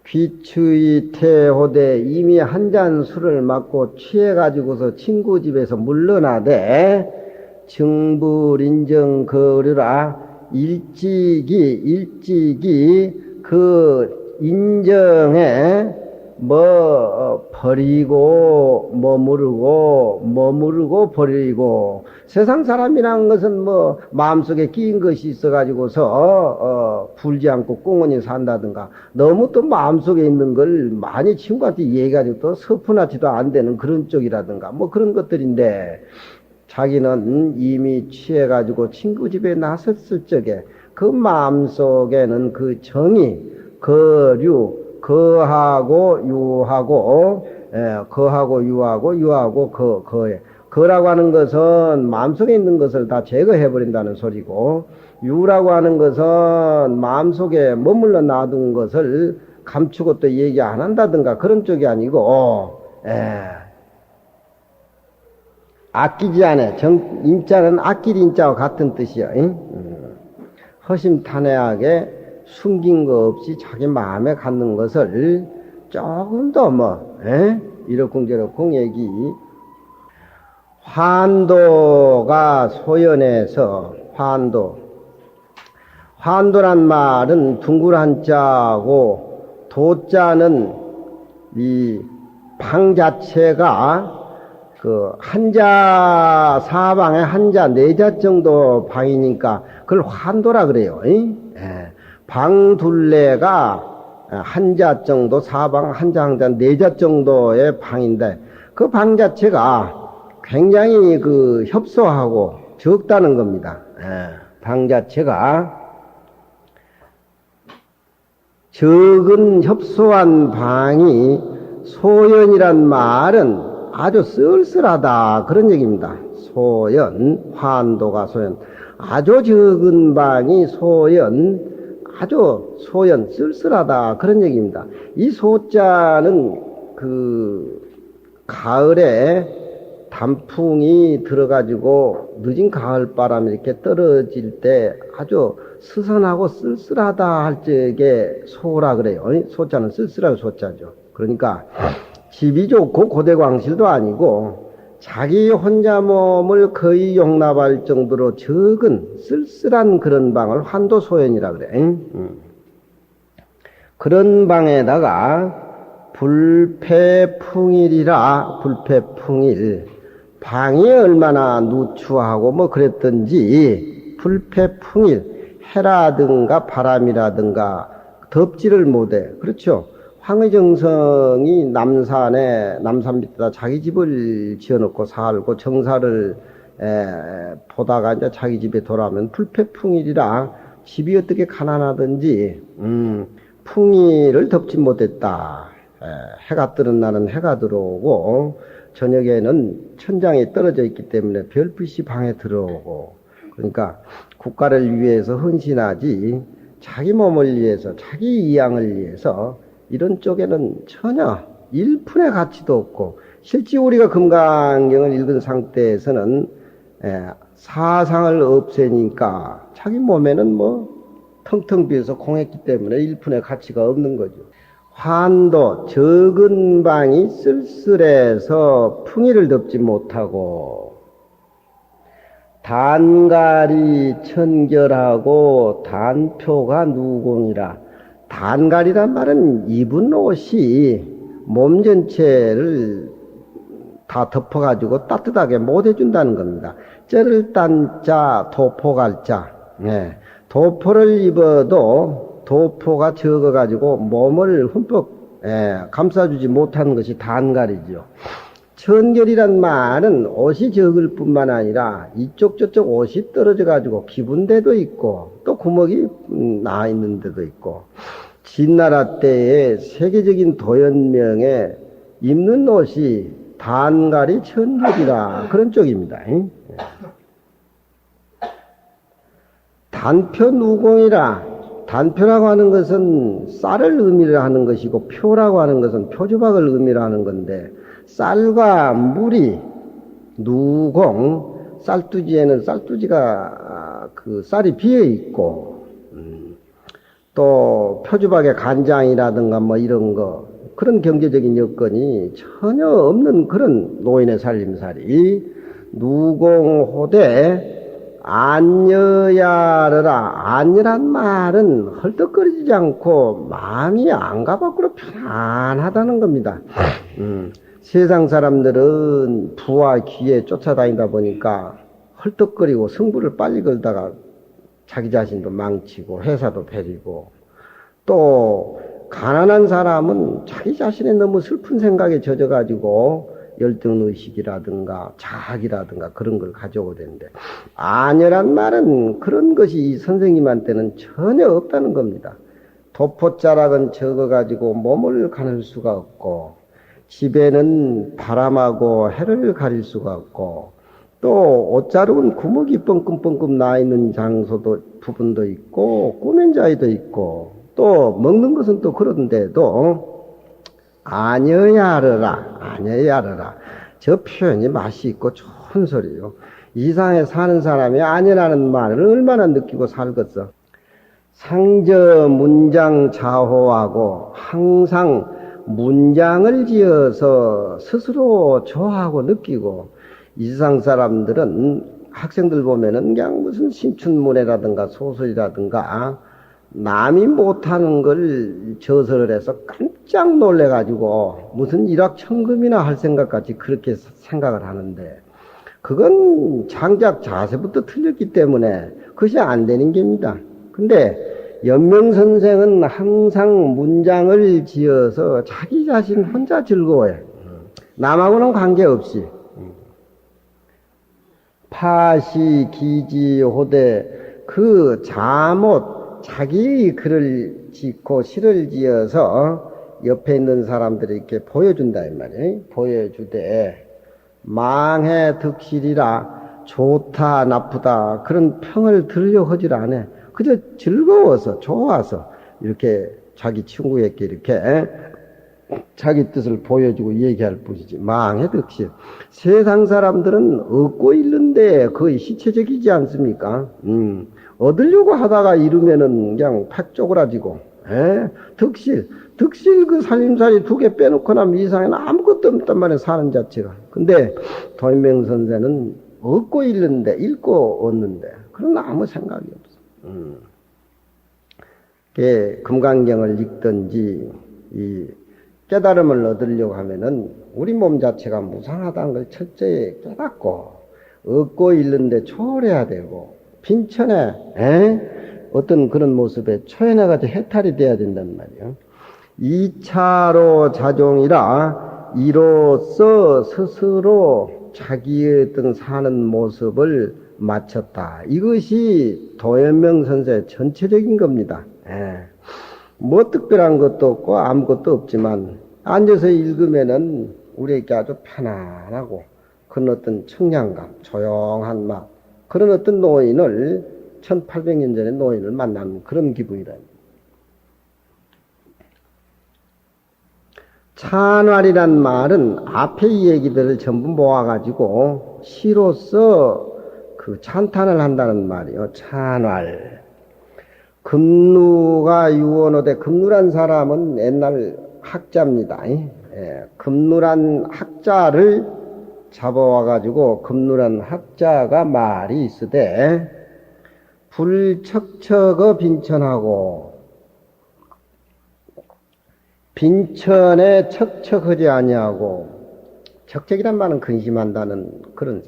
A: 귀추의 태호대 이미 한 잔 술을 맞고 취해가지고서 친구 집에서 물러나되 증불인정 거류라 일찍이 그 인정에 버리고 머무르고 버리고 세상 사람이란 것은 마음속에 끼인 것이 있어가지고서 불지 않고 꽁언히 산다든가 너무 또 마음속에 있는 걸 많이 친구한테 얘기해가지고 또 서푼하지도 안 되는 그런 쪽이라든가 그런 것들인데 자기는 이미 취해가지고 친구 집에 나섰을 적에 그 마음속에는 그 정이, 거하고 유하고 거에. 거라고 하는 것은 마음속에 있는 것을 다 제거해버린다는 소리고, 유라고 하는 것은 마음속에 머물러 놔둔 것을 감추고 또 얘기 안 한다든가 그런 쪽이 아니고, 아끼지 않아. 인자는 아낄 인자와 같은 뜻이야. 허심탄회하게 숨긴 거 없이 자기 마음에 갖는 것을 조금 더 이러쿵저러쿵 얘기. 환도가 소연에서 환도란 말은 둥글 한자고 도자는 이 방 자체가 그 한자 사방에 한자 네자 정도 방이니까 그걸 환도라 그래요. 방 둘레가 한자 정도 사방 한자 네자 정도의 방인데 그 방 자체가 굉장히 그 협소하고 적다는 겁니다. 방 자체가 적은 협소한 방이 소연이란 말은 아주 쓸쓸하다 그런 얘기입니다. 소연, 환도가 소연. 아주 적은 방이 소연, 아주 소연, 쓸쓸하다 그런 얘기입니다. 이 소자는 그 가을에 단풍이 들어가지고 늦은 가을바람이 이렇게 떨어질 때 아주 스선하고 쓸쓸하다 할 적에 소라 그래요. 소자는 쓸쓸하고 소자죠. 그러니까 집이 좋고 고대광실도 아니고 자기 혼자 몸을 거의 용납할 정도로 적은 쓸쓸한 그런 방을 환도소연이라 그래. 그런 방에다가 불패풍일이라 불패풍일 방이 얼마나 누추하고 뭐 그랬던지 불패풍일 해라든가 바람이라든가 덥지를 못해. 그렇죠. 황의정성이 남산 밑에다 자기 집을 지어놓고 살고 정사를 보다가 이제 자기 집에 돌아오면 불패풍일이라 집이 어떻게 가난하든지 풍일을 덮지 못했다. 해가 뜨는 날은 해가 들어오고 저녁에는 천장이 떨어져 있기 때문에 별빛이 방에 들어오고 그러니까 국가를 위해서 헌신하지 자기 몸을 위해서 자기 이양을 위해서 이런 쪽에는 전혀 1푼의 가치도 없고 실제 우리가 금강경을 읽은 상태에서는 사상을 없애니까 자기 몸에는 뭐 텅텅 비어서 공했기 때문에 1푼의 가치가 없는 거죠. 환도 적은 방이 쓸쓸해서 풍의를 덮지 못하고 단갈이 천결하고 단표가 누공이라 단갈이란 말은 입은 옷이 몸 전체를 다 덮어가지고 따뜻하게 못 해준다는 겁니다. 쩔을 딴자 도포갈자 도포를 입어도 도포가 적어가지고 몸을 흠뻑 감싸주지 못하는 것이 단갈이죠. 천결이란 말은 옷이 적을 뿐만 아니라 이쪽 저쪽 옷이 떨어져가지고 기분 데도 있고 또 구멍이 나 있는 데도 있고 진나라 때의 세계적인 도연명에 입는 옷이 단갈이 천결이라 그런 쪽입니다. 단표누공이라 단표라고 하는 것은 쌀을 의미를 하는 것이고 표라고 하는 것은 표주박을 의미를 하는 건데 쌀과 물이 누공 쌀두지에는 쌀두지가 그 쌀이 비어 있고 또 표주박에 간장이라든가 뭐 이런 거 그런 경제적인 여건이 전혀 없는 그런 노인의 살림살이 누공호대 안여야르라 안여란 말은 헐떡거리지 않고 마음이 안가 밖으로 편안하다는 겁니다. 세상 사람들은 부와 귀에 쫓아다니다 보니까 헐떡거리고 승부를 빨리 걸다가 자기 자신도 망치고 회사도 베리고 또 가난한 사람은 자기 자신의 너무 슬픈 생각에 젖어가지고 열등의식이라든가 자학이라든가 그런 걸 가져오게 되는데 안여란 말은 그런 것이 이 선생님한테는 전혀 없다는 겁니다. 도포자락은 적어가지고 몸을 가릴 수가 없고 집에는 바람하고 해를 가릴 수가 없고 또 옷자루는 구멍이 뻥끔뻥끔 나 있는 장소도 부분도 있고 꾸민 자리도 있고 또 먹는 것은 또 그런데도 안여야르라 저 표현이 맛이 있고 좋은 소리요. 이 세상에 사는 사람이 안여라는 말을 얼마나 느끼고 살겠어. 상저 문장 자호하고 항상 문장을 지어서 스스로 좋아하고 느끼고 이 세상 사람들은 학생들 보면은 그냥 무슨 신춘문예라든가 소설이라든가 남이 못하는 걸 저서를 해서 깜짝 놀래가지고 무슨 일확천금이나 할 생각같이 그렇게 생각을 하는데 그건 장작 자세부터 틀렸기 때문에 그것이 안 되는 겁니다. 근데 연명선생은 항상 문장을 지어서 자기 자신 혼자 즐거워요. 남하고는 관계없이. 파시, 기지, 호대, 그 잠옷, 자기 글을 짓고 시를 지어서 옆에 있는 사람들에게 보여준다, 이 말이에요. 보여주되, 망해 득실이라 좋다, 나쁘다, 그런 평을 들으려 하질 않아. 그저 즐거워서, 좋아서, 이렇게 자기 친구에게 이렇게 자기 뜻을 보여주고 얘기할 뿐이지. 망해 득실. 세상 사람들은 얻고 잃는데 거의 시체적이지 않습니까? 얻으려고 하다가 잃으면은 그냥 팍 쪼그라지고, 득실 그 살림살이 2개 빼놓고 나면 이상에는 아무것도 없단 말이야, 사는 자체가. 근데 도인명 선생은 얻고 잃는데, 잃고 얻는데, 그런 아무 생각이 없어. 금강경을 읽든지, 이 깨달음을 얻으려고 하면은 우리 몸 자체가 무상하다는 걸 철저히 깨닫고, 얻고 잃는데 초월해야 되고, 빈천에, 어떤 그런 모습에 초연해가지고 해탈이 돼야 된단 말이에요. 2차로 자종이라 이로써 스스로 자기의 어떤 사는 모습을 마쳤다. 이것이 도연명 선생의 전체적인 겁니다. 뭐 특별한 것도 없고 아무것도 없지만 앉아서 읽으면은 우리에게 아주 편안하고 그런 어떤 청량감, 조용한 맛, 그런 어떤 노인을 1800년 전에 노인을 만난 그런 기분이다. 찬활이란 말은 앞에 이 얘기들을 전부 모아가지고 시로서 그 찬탄을 한다는 말이요. 찬활. 금누가 유언호되, 금누란 사람은 옛날 학자입니다. 금누란 학자를 잡아와가지고 금누란 학자가 말이 있으되, 불척척어 빈천하고 빈천에 척척하지 아니하고, 척척이란 말은 근심한다는 그런,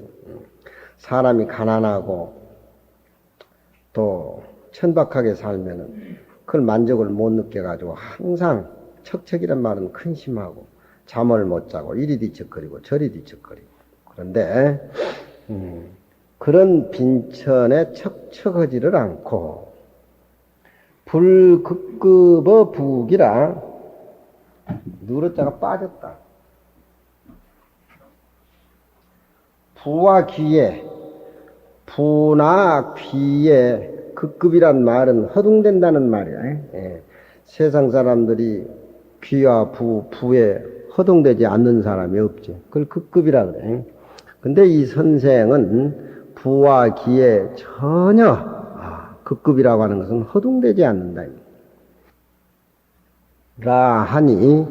A: 사람이 가난하고 또 천박하게 살면은 그걸 만족을 못 느껴가지고 항상 척척이란 말은 근심하고 잠을 못 자고 이리 뒤척거리고 저리 뒤척거리고. 그런데 그런 빈천에 척척하지를 않고, 불극급의 부기라, 누르자가 빠졌다. 부와 귀에, 부나 귀에, 극급이란 말은 허둥댄다는 말이야. 세상 사람들이 귀와 부에 허둥대지 않는 사람이 없지. 그걸 극급이라 그래. 근데 이 선생은 부와 귀에 전혀 극급이라고 하는 것은 허둥대지 않는다. 라 하니,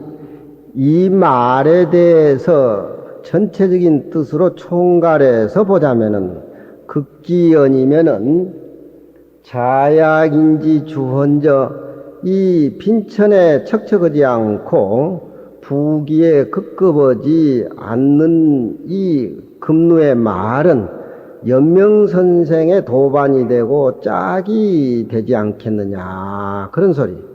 A: 이 말에 대해서 전체적인 뜻으로 총괄해서 보자면은, 극기연이면은 자약인지 주헌저, 이 빈천에 척척하지 않고 부기에 급급하지 않는 이 금누의 말은 연명선생의 도반이 되고 짝이 되지 않겠느냐, 그런 소리.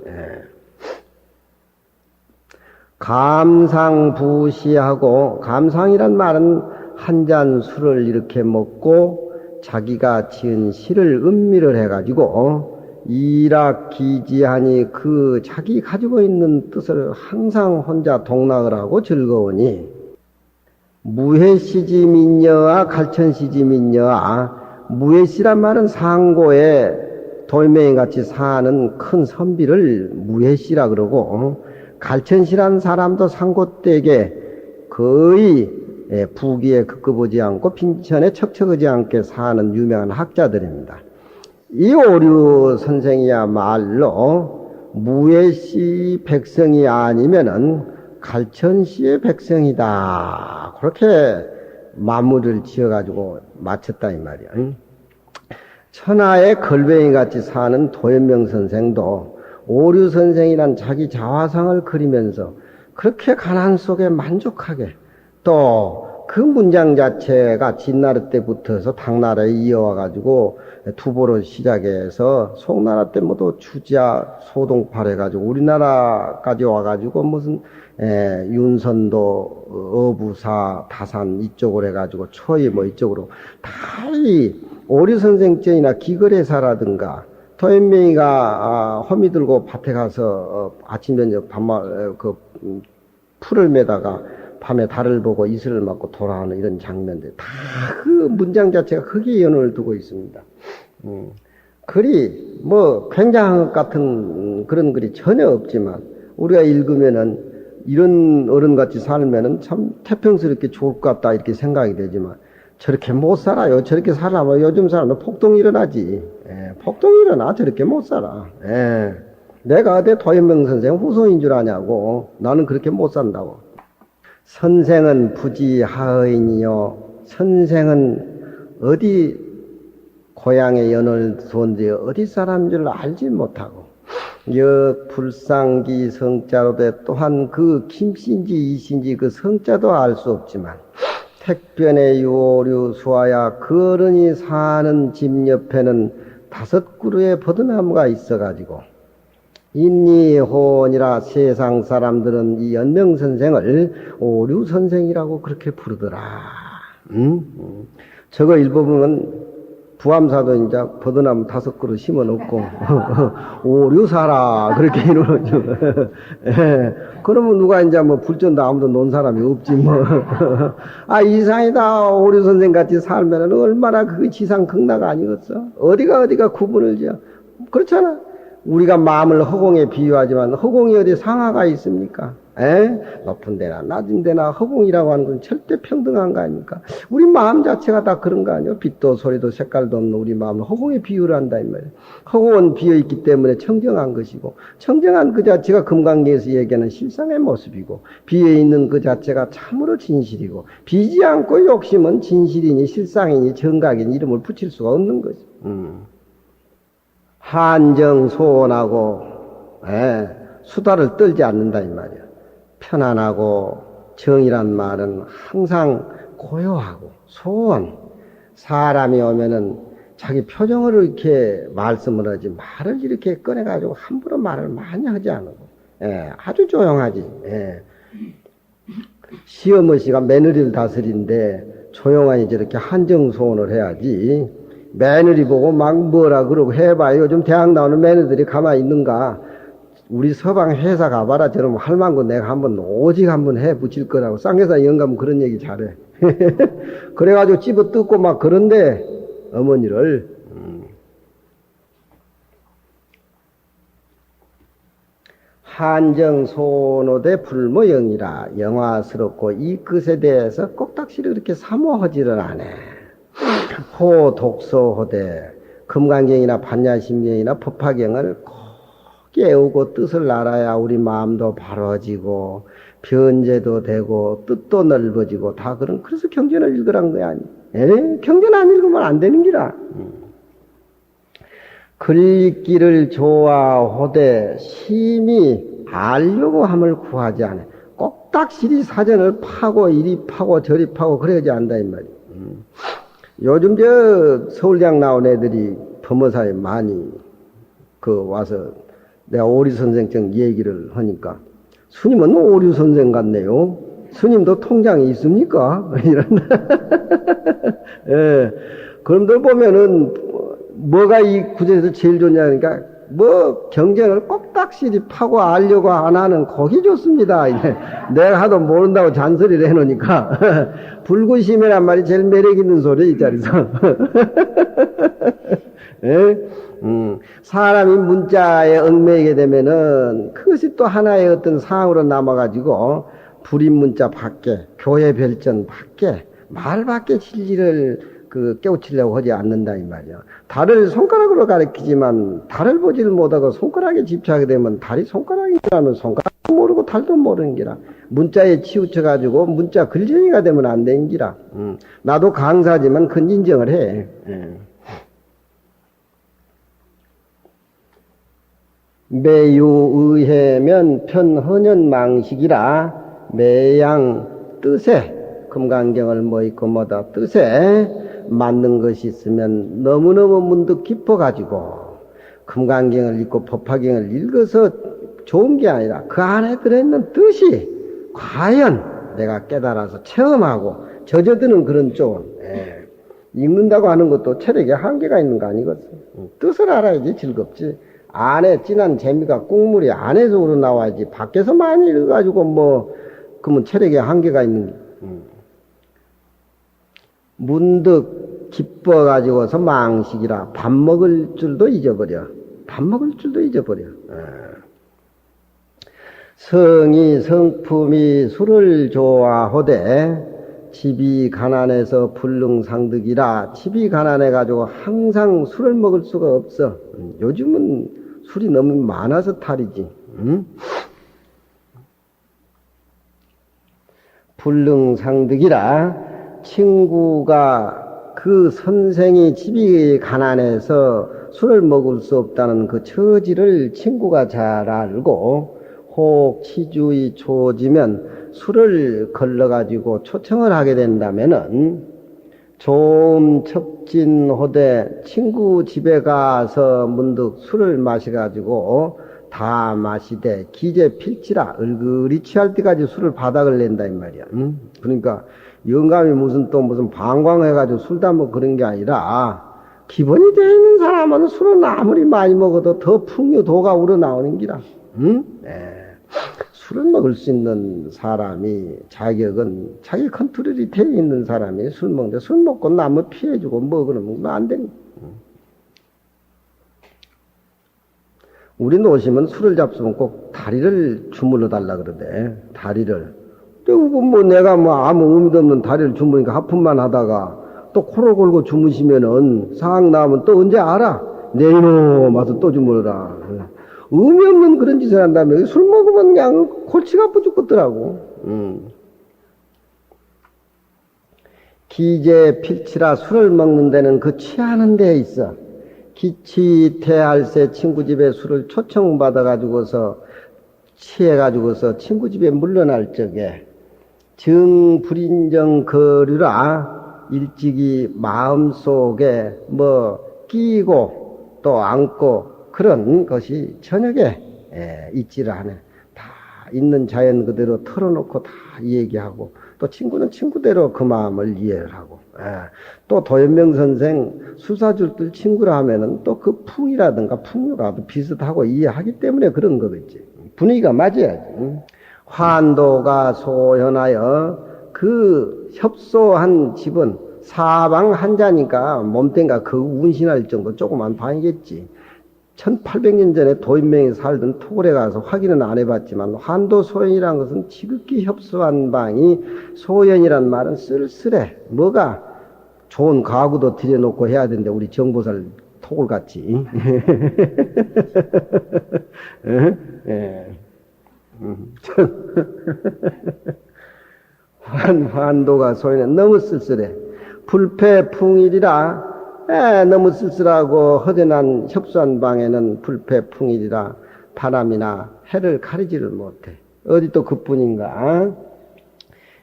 A: 감상부시하고, 감상이란 말은 한 잔 술을 이렇게 먹고 자기가 지은 시를 음미를 해가지고 일학기지하니 그 자기 가지고 있는 뜻을 항상 혼자 동락을 하고 즐거우니, 무해시지민여와 갈천시지민여와, 무해시란 말은 상고에 돌멩이같이 사는 큰 선비를 무해시라 그러고, 갈천시란 사람도 상고댁에 거의 부귀에 급급하지 않고 빈천에 척척하지 않게 사는 유명한 학자들입니다. 이 오류 선생이야말로 무해시 백성이 아니면은 갈천시의 백성이다, 그렇게 마무리를 지어가지고 마쳤다 이 말이야. 응? 천하의 걸뱅이 같이 사는 도현명 선생도 오류 선생이란 자기 자화상을 그리면서 그렇게 가난 속에 만족하게 또 그 문장 자체가 진나라 때부터서 당나라에 이어와가지고 투보로 시작해서 송나라 때 모두 주지야 소동파해가지고 우리나라까지 와가지고 무슨 윤선도 어부사 다산 이쪽으로 해가지고 초이 뭐 이쪽으로 다 이 오류 선생전이나 기거래사라든가 도현명이가 허미 들고 밭에 가서 아침 저녁 밤마 풀을 매다가 밤에 달을 보고 이슬을 맞고 돌아오는 이런 장면들 다 그 문장 자체가 크게 연원을 두고 있습니다. 글이 뭐 굉장한 것 같은 그런 글이 전혀 없지만 우리가 읽으면은 이런 어른같이 살면은 참 태평스럽게 좋을 것 같다 이렇게 생각이 되지만 저렇게 못 살아요. 저렇게 살아봐 요즘 사람은 폭동이 일어나지. 폭동이 일어나 저렇게 못 살아. 내가 어디 도현명 선생 후손인 줄 아냐고. 나는 그렇게 못 산다고. 선생은 부지하의니요. 선생은 어디 고향의 연을 두었는데 어디 사람인 줄 알지 못하고 역 불상기 성자로되 또한 그 김씨인지 이씨인지 그 성자도 알 수 없지만 택변의 요류 수하야 그 어른이 사는 집 옆에는 5그루의 버드나무가 있어가지고 인리호원이라 세상 사람들은 이 연명선생을 오류선생이라고 그렇게 부르더라. 저거 읽어보면 부암사도 이제 버드나무 5그루 심어놓고 오류사라 그렇게 이러죠. 그러면 누가 이제 뭐 불전도 아무도 논 사람이 없지 뭐. 아 이상이다 오류선생 같이 살면은 얼마나 그 지상 극락 아니겠어? 어디가 구분을 지어? 그렇잖아. 우리가 마음을 허공에 비유하지만 허공이 어디 상하가 있습니까? 높은 데나 낮은 데나 허공이라고 하는 건 절대 평등한 거 아닙니까? 우리 마음 자체가 다 그런 거 아니에요? 빛도 소리도 색깔도 없는 우리 마음을 허공에 비유를 한다 이 말이에요. 허공은 비어있기 때문에 청정한 것이고 청정한 그 자체가 금강경에서 얘기하는 실상의 모습이고 비어있는 그 자체가 참으로 진실이고 비지 않고 욕심은 진실이니 실상이니 정각이니 이름을 붙일 수가 없는 거죠. 한정소원하고 수다를 떨지 않는다 이 말이야. 편안하고 정이란 말은 항상 고요하고 소원. 사람이 오면은 자기 표정으로 이렇게 말씀을 하지 말을 이렇게 꺼내가지고 함부로 말을 많이 하지 않고 아주 조용하지. 시어머니가 며느리를 다스린데 조용하니 저렇게 한정소원을 해야지. 며느리 보고 막 뭐라 그러고 해봐요. 요즘 대학 나오는 며느리들이 가만히 있는가. 우리 서방 회사 가봐라. 저러면 할망구 내가 한번 오직 한번 해 붙일 거라고. 쌍계사 영감 그런 얘기 잘해. 그래가지고 집어 뜯고 막 그런데 어머니를 한정소노대 불모영이라 영화스럽고 이 것에 대해서 꼭딱시를 그렇게 사모하지를 않아. 호 독서호대 금강경이나 반야심경이나 법화경을 꼭 깨우고 뜻을 알아야 우리 마음도 바로지고 변제도 되고 뜻도 넓어지고 다 그래서 경전을 읽으란 거야. 경전 안 읽으면 안 되는 기라. 글 읽기를 좋아하되 심히 알려고 함을 구하지 않아. 꼭딱실이 사전을 파고 이리 파고 저리 파고 그래야지 안다 이 말이야. 요즘 서울대학 나온 애들이 범어사에 많이 와서 내가 오류선생증 얘기를 하니까 스님은 오류선생 같네요. 스님도 통장이 있습니까? 이런다. 그럼들 보면은 뭐가 이 구절에서 제일 좋냐 그러니까 뭐 경전을 꼭딱실이 파고 알려고 안 하는 거기 좋습니다. 내가 하도 모른다고 잔소리를 해놓으니까 불구심이란 말이 제일 매력 있는 소리 이 자리에서. 사람이 문자에 얽매이게 되면은 그것이 또 하나의 어떤 상황으로 남아가지고 불임 문자 밖에 교회 별전 밖에 말 밖에 진리를 깨우치려고 하지 않는다 이 말이야. 달을 손가락으로 가리키지만 달을 보지를 못하고 손가락에 집착하게 되면 달이 손가락이라면 손가락 모르고 모르고 달도 모르는 기라. 문자에 치우쳐가지고 문자 글쟁이가 되면 안 되는 기라. 나도 강사지만 큰 인정을 해. 매유의해면 편헌연망식이라 매양 뜻에 금강경을 뭐 있고 뭐다 뜻에 맞는 것이 있으면 너무너무 문득 깊어가지고 금강경을 읽고 법화경을 읽어서 좋은 게 아니라 그 안에 들어있는 뜻이 과연 내가 깨달아서 체험하고 젖어드는 그런 쪽은 읽는다고 하는 것도 체력에 한계가 있는 거 아니거든. 뜻을 알아야지 즐겁지. 안에 진한 재미가 국물이 안에서 우러나와야지 밖에서 많이 읽어가지고 뭐 그러면 체력에 한계가 있는 문득 기뻐가지고서 망식이라 밥 먹을 줄도 잊어버려. 밥 먹을 줄도 잊어버려. 성이 성품이 술을 좋아하되 집이 가난해서 불능상득이라 집이 가난해가지고 항상 술을 먹을 수가 없어. 요즘은 술이 너무 많아서 탈이지. 불능상득이라 친구가 그 선생이 집이 가난해서 술을 먹을 수 없다는 그 처지를 친구가 잘 알고 혹 치주의 초지면 술을 걸러가지고 초청을 하게 된다면은 좀 척진호대 친구 집에 가서 문득 술을 마셔가지고 다 마시되 기재 필치라 얼굴이 취할 때까지 술을 바닥을 낸다 이 말이야. 그러니까 영감이 무슨 방광해가지고 술 다 먹고 그런 게 아니라 기본이 되어 있는 사람은 술은 아무리 많이 먹어도 더 풍류도가 우러나오는 기라. 술을 먹을 수 있는 사람이 자격은 자기 컨트롤이 되어 있는 사람이 술 먹는데 술 먹고 남을 피해주고 뭐 그러면 안 되니. 우리 노심은 술을 잡수면 꼭 다리를 주물러 달라 그러대. 다리를. 그리고 뭐 내가 뭐 아무 의미도 없는 다리를 주무니까 하품만 하다가 또 코를 골고 주무시면은 상황 나오면 또 언제 알아? 내일로 와서 또 주물러라. 의미 없는 그런 짓을 한다면 술 먹으면 그냥 골치가 아프 죽겠더라고. 기재 필치라 술을 먹는 데는 그 취하는 데에 있어. 기치태할세 친구 집에 술을 초청받아가지고서 취해가지고서 친구 집에 물러날 적에 정불인정 거류라 일찍이 마음속에 뭐 끼고 또 안고 그런 것이 저녁에 있지를 않아. 다 있는 자연 그대로 털어놓고 다 얘기하고 또 친구는 친구대로 그 마음을 이해를 하고 또 도연명 선생 수사줄들 친구라 하면은 또 그 풍이라든가 풍류가 비슷하고 이해하기 때문에 그런 거겠지. 분위기가 맞아야지. 환도가 소현하여 그 협소한 집은 사방 한자니까 몸뚱이가 그 운신할 정도 조그만 방이겠지. 1800년 전에 도인명이 살던 토굴에 가서 확인은 안 해봤지만 환도 소연이란 것은 지극히 협소한 방이 소연이란 말은 쓸쓸해. 뭐가 좋은 가구도 들여놓고 해야 되는데 우리 정보살 토굴같이. 환도가 소연해. 너무 쓸쓸해. 불패풍일이라 너무 쓸쓸하고 허전한 협소한 방에는 불패풍일이라 바람이나 해를 가리지를 못해. 어디 또 그뿐인가?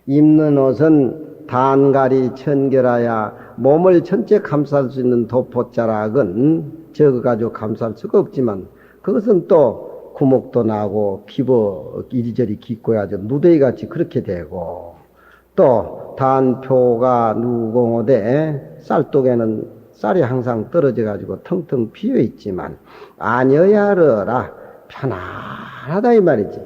A: 입는 옷은 단가리 천결하야 몸을 전체 감쌀 수 있는 도포자락은 적어가지고 감쌀 수가 없지만 그것은 또 구목도 나고 기버 이리저리 깊고야죠. 누더기같이 그렇게 되고 또 단표가 누공호되 쌀독에는 쌀이 항상 떨어져가지고 텅텅 비어있지만 아니어야르라 편안하다 이 말이지.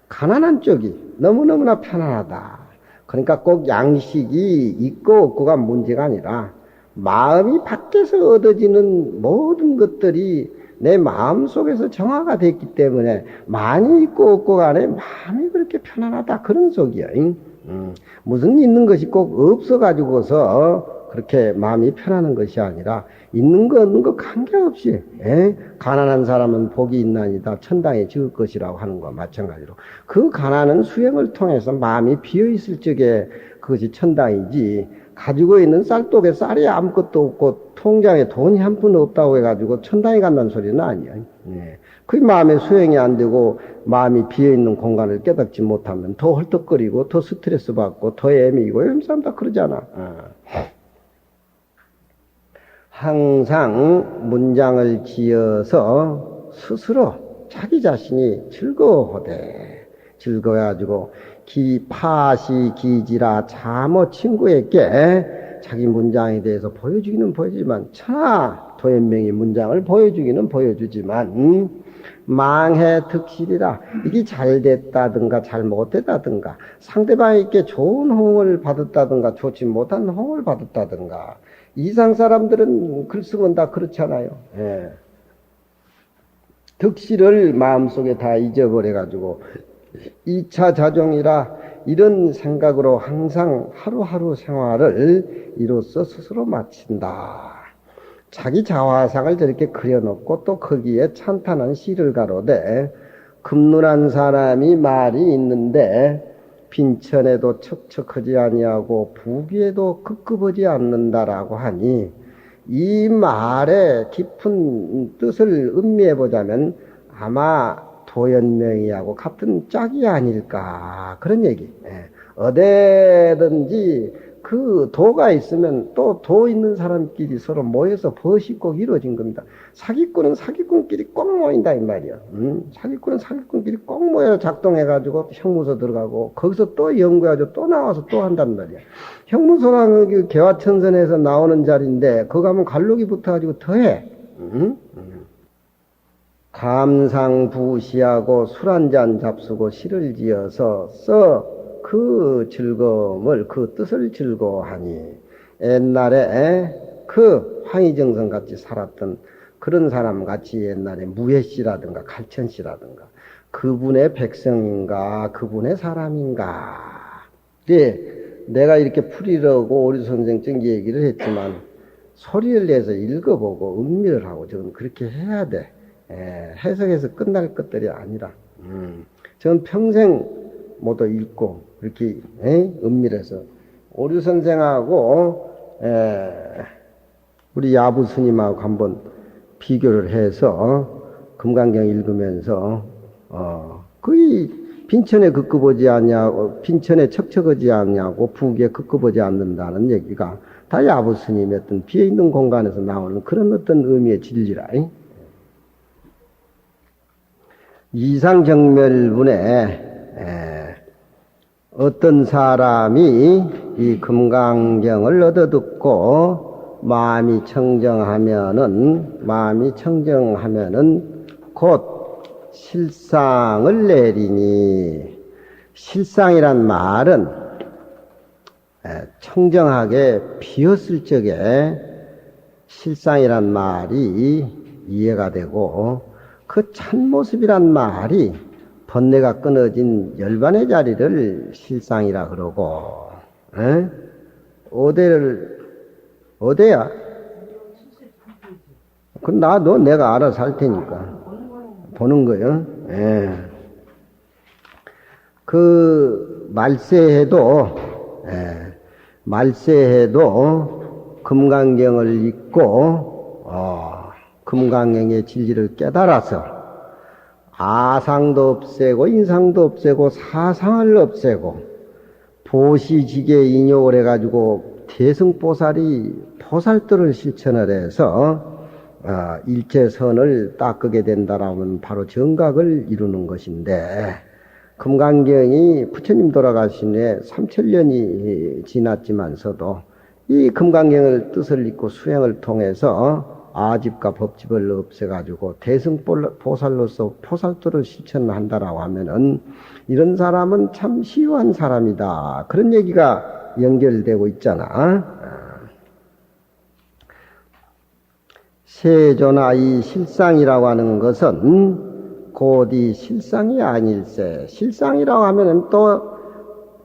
A: 가난한 쪽이 너무너무나 편안하다. 그러니까 꼭 양식이 있고 없고가 문제가 아니라 마음이 밖에서 얻어지는 모든 것들이 내 마음 속에서 정화가 됐기 때문에 많이 있고 없고 간에 마음이 그렇게 편안하다 그런 속이야. 무슨 있는 것이 꼭 없어가지고서 그렇게 마음이 편하는 것이 아니라 있는 거 없는 거 관계없이 가난한 사람은 복이 있나니다 천당에 지을 것이라고 하는 것과 마찬가지로 그 가난한 수행을 통해서 마음이 비어있을 적에 그것이 천당이지 가지고 있는 쌀독에 쌀이 아무것도 없고 통장에 돈이 한 푼 없다고 해가지고 천당에 간다는 소리는 아니야. 그 마음의 수행이 안 되고 마음이 비어있는 공간을 깨닫지 못하면 더 헐떡거리고 더 스트레스 받고 더 애미고 요즘 사람 다 그러잖아. 항상 문장을 지어서 스스로 자기 자신이 즐거워가지고 파시 기지라 자모 친구에게 자기 문장에 대해서 보여주기는 보여주지만 천하 도연명의 문장을 보여주기는 보여주지만 망해 득실이라 이게 잘 됐다든가 잘 못됐다든가 상대방에게 좋은 호응을 받았다든가 좋지 못한 호응을 받았다든가 이상 사람들은 글 쓰면 다 그렇잖아요. 득실을 마음속에 다 잊어버려가지고 2차 자종이라 이런 생각으로 항상 하루하루 생활을 이로써 스스로 마친다. 자기 자화상을 저렇게 그려놓고 또 거기에 찬탄한 시를 가로되 금눈한 사람이 말이 있는데 빈천에도 척척하지 아니하고 부귀에도 급급하지 않는다라고 하니 이 말의 깊은 뜻을 음미해 보자면 아마 도연명이하고 같은 짝이 아닐까 그런 얘기. 어디든지 그 도가 있으면 또 도 있는 사람끼리 서로 모여서 벗이 꼭 이루어진 겁니다. 사기꾼은 사기꾼끼리 꼭 모인다 이 말이야. 사기꾼은 사기꾼끼리 꼭 모여 작동해가지고 형무소 들어가고 거기서 또 연구해가지고 또 나와서 또 한단 말이야. 형무소랑 그 개화천선에서 나오는 자리인데 거기 가면 갈록이 붙어가지고 더해. 감상부시하고 술 한잔 잡수고 시를 지어서 그 즐거움을 그 뜻을 즐거워하니 옛날에 그 황희정선 같이 살았던 그런 사람 같이 옛날에 무해씨라든가 갈천씨라든가 그분의 백성인가 그분의 사람인가 내가 이렇게 풀이라고 우리 선생증 얘기를 했지만 소리를 내서 읽어보고 음미를 하고 저는 그렇게 해야 돼. 해석해서 끝날 것들이 아니라 저는 평생 모두 읽고 그렇게 은밀해서 오류 선생하고 우리 야부 스님하고 한번 비교를 해서 금강경 읽으면서 거의 빈천에 급급하지 않냐고 빈천에 척척하지 않냐고 부귀에 급급하지 않는다는 얘기가 다 야부 스님의 어떤 비어있는 공간에서 나오는 그런 어떤 의미의 진리라. 이상정멸문에 어떤 사람이 이 금강경을 얻어듣고 마음이 청정하면은 곧 실상을 내리니 실상이란 말은 청정하게 비었을 적에 실상이란 말이 이해가 되고 그 참모습이란 말이 번뇌가 끊어진 열반의 자리를 실상이라 그러고 어디야? 그럼 너 내가 알아서 할 테니까 보는 거요. 그 말세해도 금강경을 읽고 금강경의 진리를 깨달아서 아상도 없애고 인상도 없애고 사상을 없애고 보시지게 인욕을 해가지고 대승보살이 보살도를 실천을 해서 일체선을 닦게 된다라면 바로 정각을 이루는 것인데 금강경이 부처님 돌아가신 후에 3000년이 지났지만서도 이 금강경을 뜻을 읽고 수행을 통해서 아집과 법집을 없애가지고 대승보살로서 보살도를 실천한다라고 하면은 이런 사람은 참 시유한 사람이다. 그런 얘기가 연결되고 있잖아. 세조나 이 실상이라고 하는 것은 곧 이 실상이 아닐세. 실상이라고 하면은 또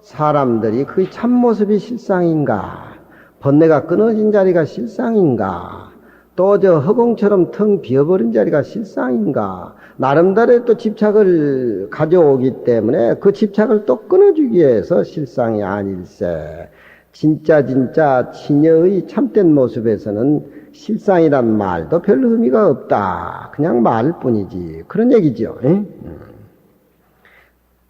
A: 사람들이 그 참모습이 실상인가? 번뇌가 끊어진 자리가 실상인가? 또 저 허공처럼 텅 비어버린 자리가 실상인가? 나름대로 또 집착을 가져오기 때문에 그 집착을 또 끊어주기 위해서 실상이 아닐세. 진짜 진여의 참된 모습에서는 실상이란 말도 별 의미가 없다. 그냥 말일 뿐이지. 그런 얘기죠.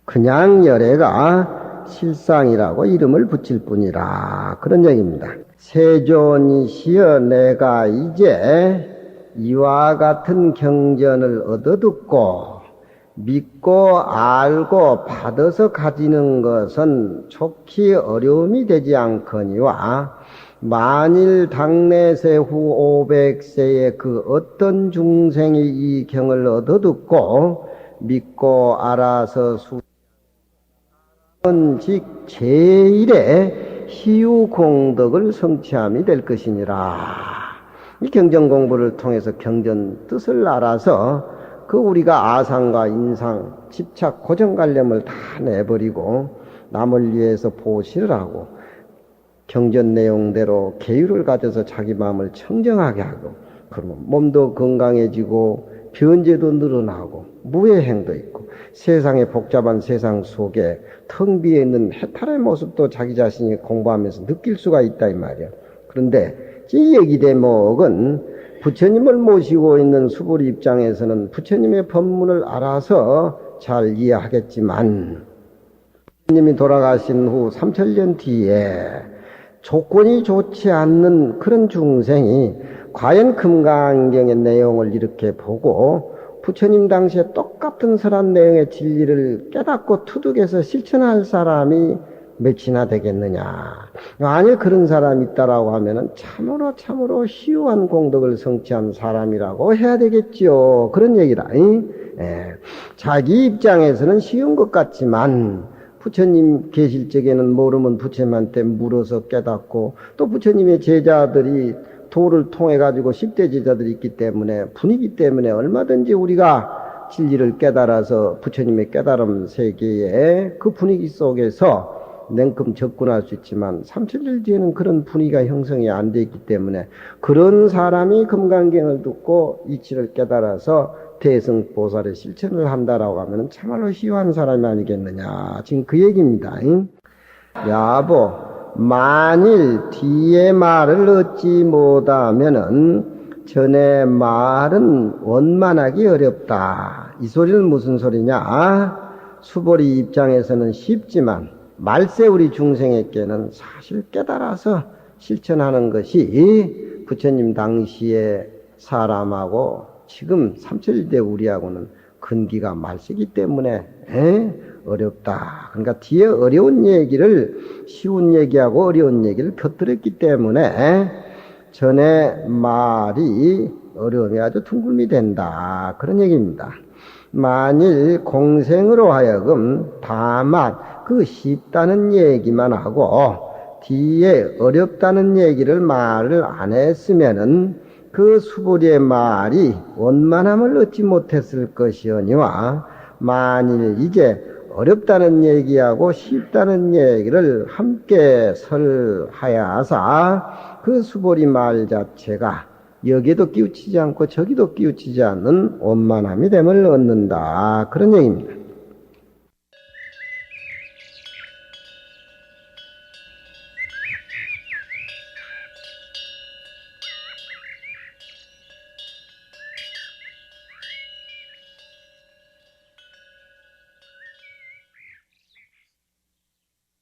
A: 그냥 열애가 실상이라고 이름을 붙일 뿐이라. 그런 얘기입니다. 세존이시여 내가 이제 이와 같은 경전을 얻어듣고 믿고 알고 받아서 가지는 것은 촉히 어려움이 되지 않거니와 만일 당내세 후 500세에 그 어떤 중생이 이 경을 얻어듣고 믿고 알아서 수직 제1의 희유 공덕을 성취함이 될 것이니라. 이 경전 공부를 통해서 경전 뜻을 알아서 그 우리가 아상과 인상, 집착, 고정관념을 다 내버리고 남을 위해서 보시를 하고 경전 내용대로 계율을 가져서 자기 마음을 청정하게 하고 그러면 몸도 건강해지고 변제도 늘어나고 무해행도 있고 세상의 복잡한 세상 속에 텅 비어 있는 해탈의 모습도 자기 자신이 공부하면서 느낄 수가 있다 이 말이야. 그런데 이 얘기 대목은 부처님을 모시고 있는 수불 입장에서는 부처님의 법문을 알아서 잘 이해하겠지만 부처님이 돌아가신 후 3000년 뒤에 조건이 좋지 않는 그런 중생이 과연 금강경의 내용을 이렇게 보고 부처님 당시에 똑같은 설한 내용의 진리를 깨닫고 투득해서 실천할 사람이 몇이나 되겠느냐. 만일 그런 사람이 있다라고 하면은 참으로 희유한 공덕을 성취한 사람이라고 해야 되겠지요. 그런 얘기라. 자기 입장에서는 쉬운 것 같지만 부처님 계실 적에는 모르면 부처님한테 물어서 깨닫고 또 부처님의 제자들이 도를 통해 가지고 10대 제자들이 있기 때문에 분위기 때문에 얼마든지 우리가 진리를 깨달아서 부처님의 깨달음 세계에 그 분위기 속에서 냉큼 접근할 수 있지만 3000년 뒤에는 그런 분위기가 형성이 안 돼 있기 때문에 그런 사람이 금강경을 듣고 이치를 깨달아서 대승보살의 실천을 한다라고 하면 참말로 희유한 사람이 아니겠느냐. 지금 그 얘기입니다. 야보 만일 뒤에 말을 얻지 못하면은 전에 말은 원만하기 어렵다. 이 소리는 무슨 소리냐? 수보리 입장에서는 쉽지만 말세 우리 중생에게는 사실 깨달아서 실천하는 것이 부처님 당시의 사람하고 지금 3000대 우리하고는 근기가 말세기 때문에 어렵다. 그러니까 뒤에 어려운 얘기를 쉬운 얘기하고 어려운 얘기를 곁들였기 때문에 전에 말이 어려움이 아주 둥글미 된다. 그런 얘기입니다. 만일 공생으로 하여금 다만 그 쉽다는 얘기만 하고 뒤에 어렵다는 얘기를 말을 안 했으면은 그 수보리의 말이 원만함을 얻지 못했을 것이오니와 만일 이제 어렵다는 얘기하고 쉽다는 얘기를 함께 설하야사 그 수보리 말 자체가 여기도 끼우치지 않고 저기도 끼우치지 않는 원만함이 됨을 얻는다. 그런 얘기입니다.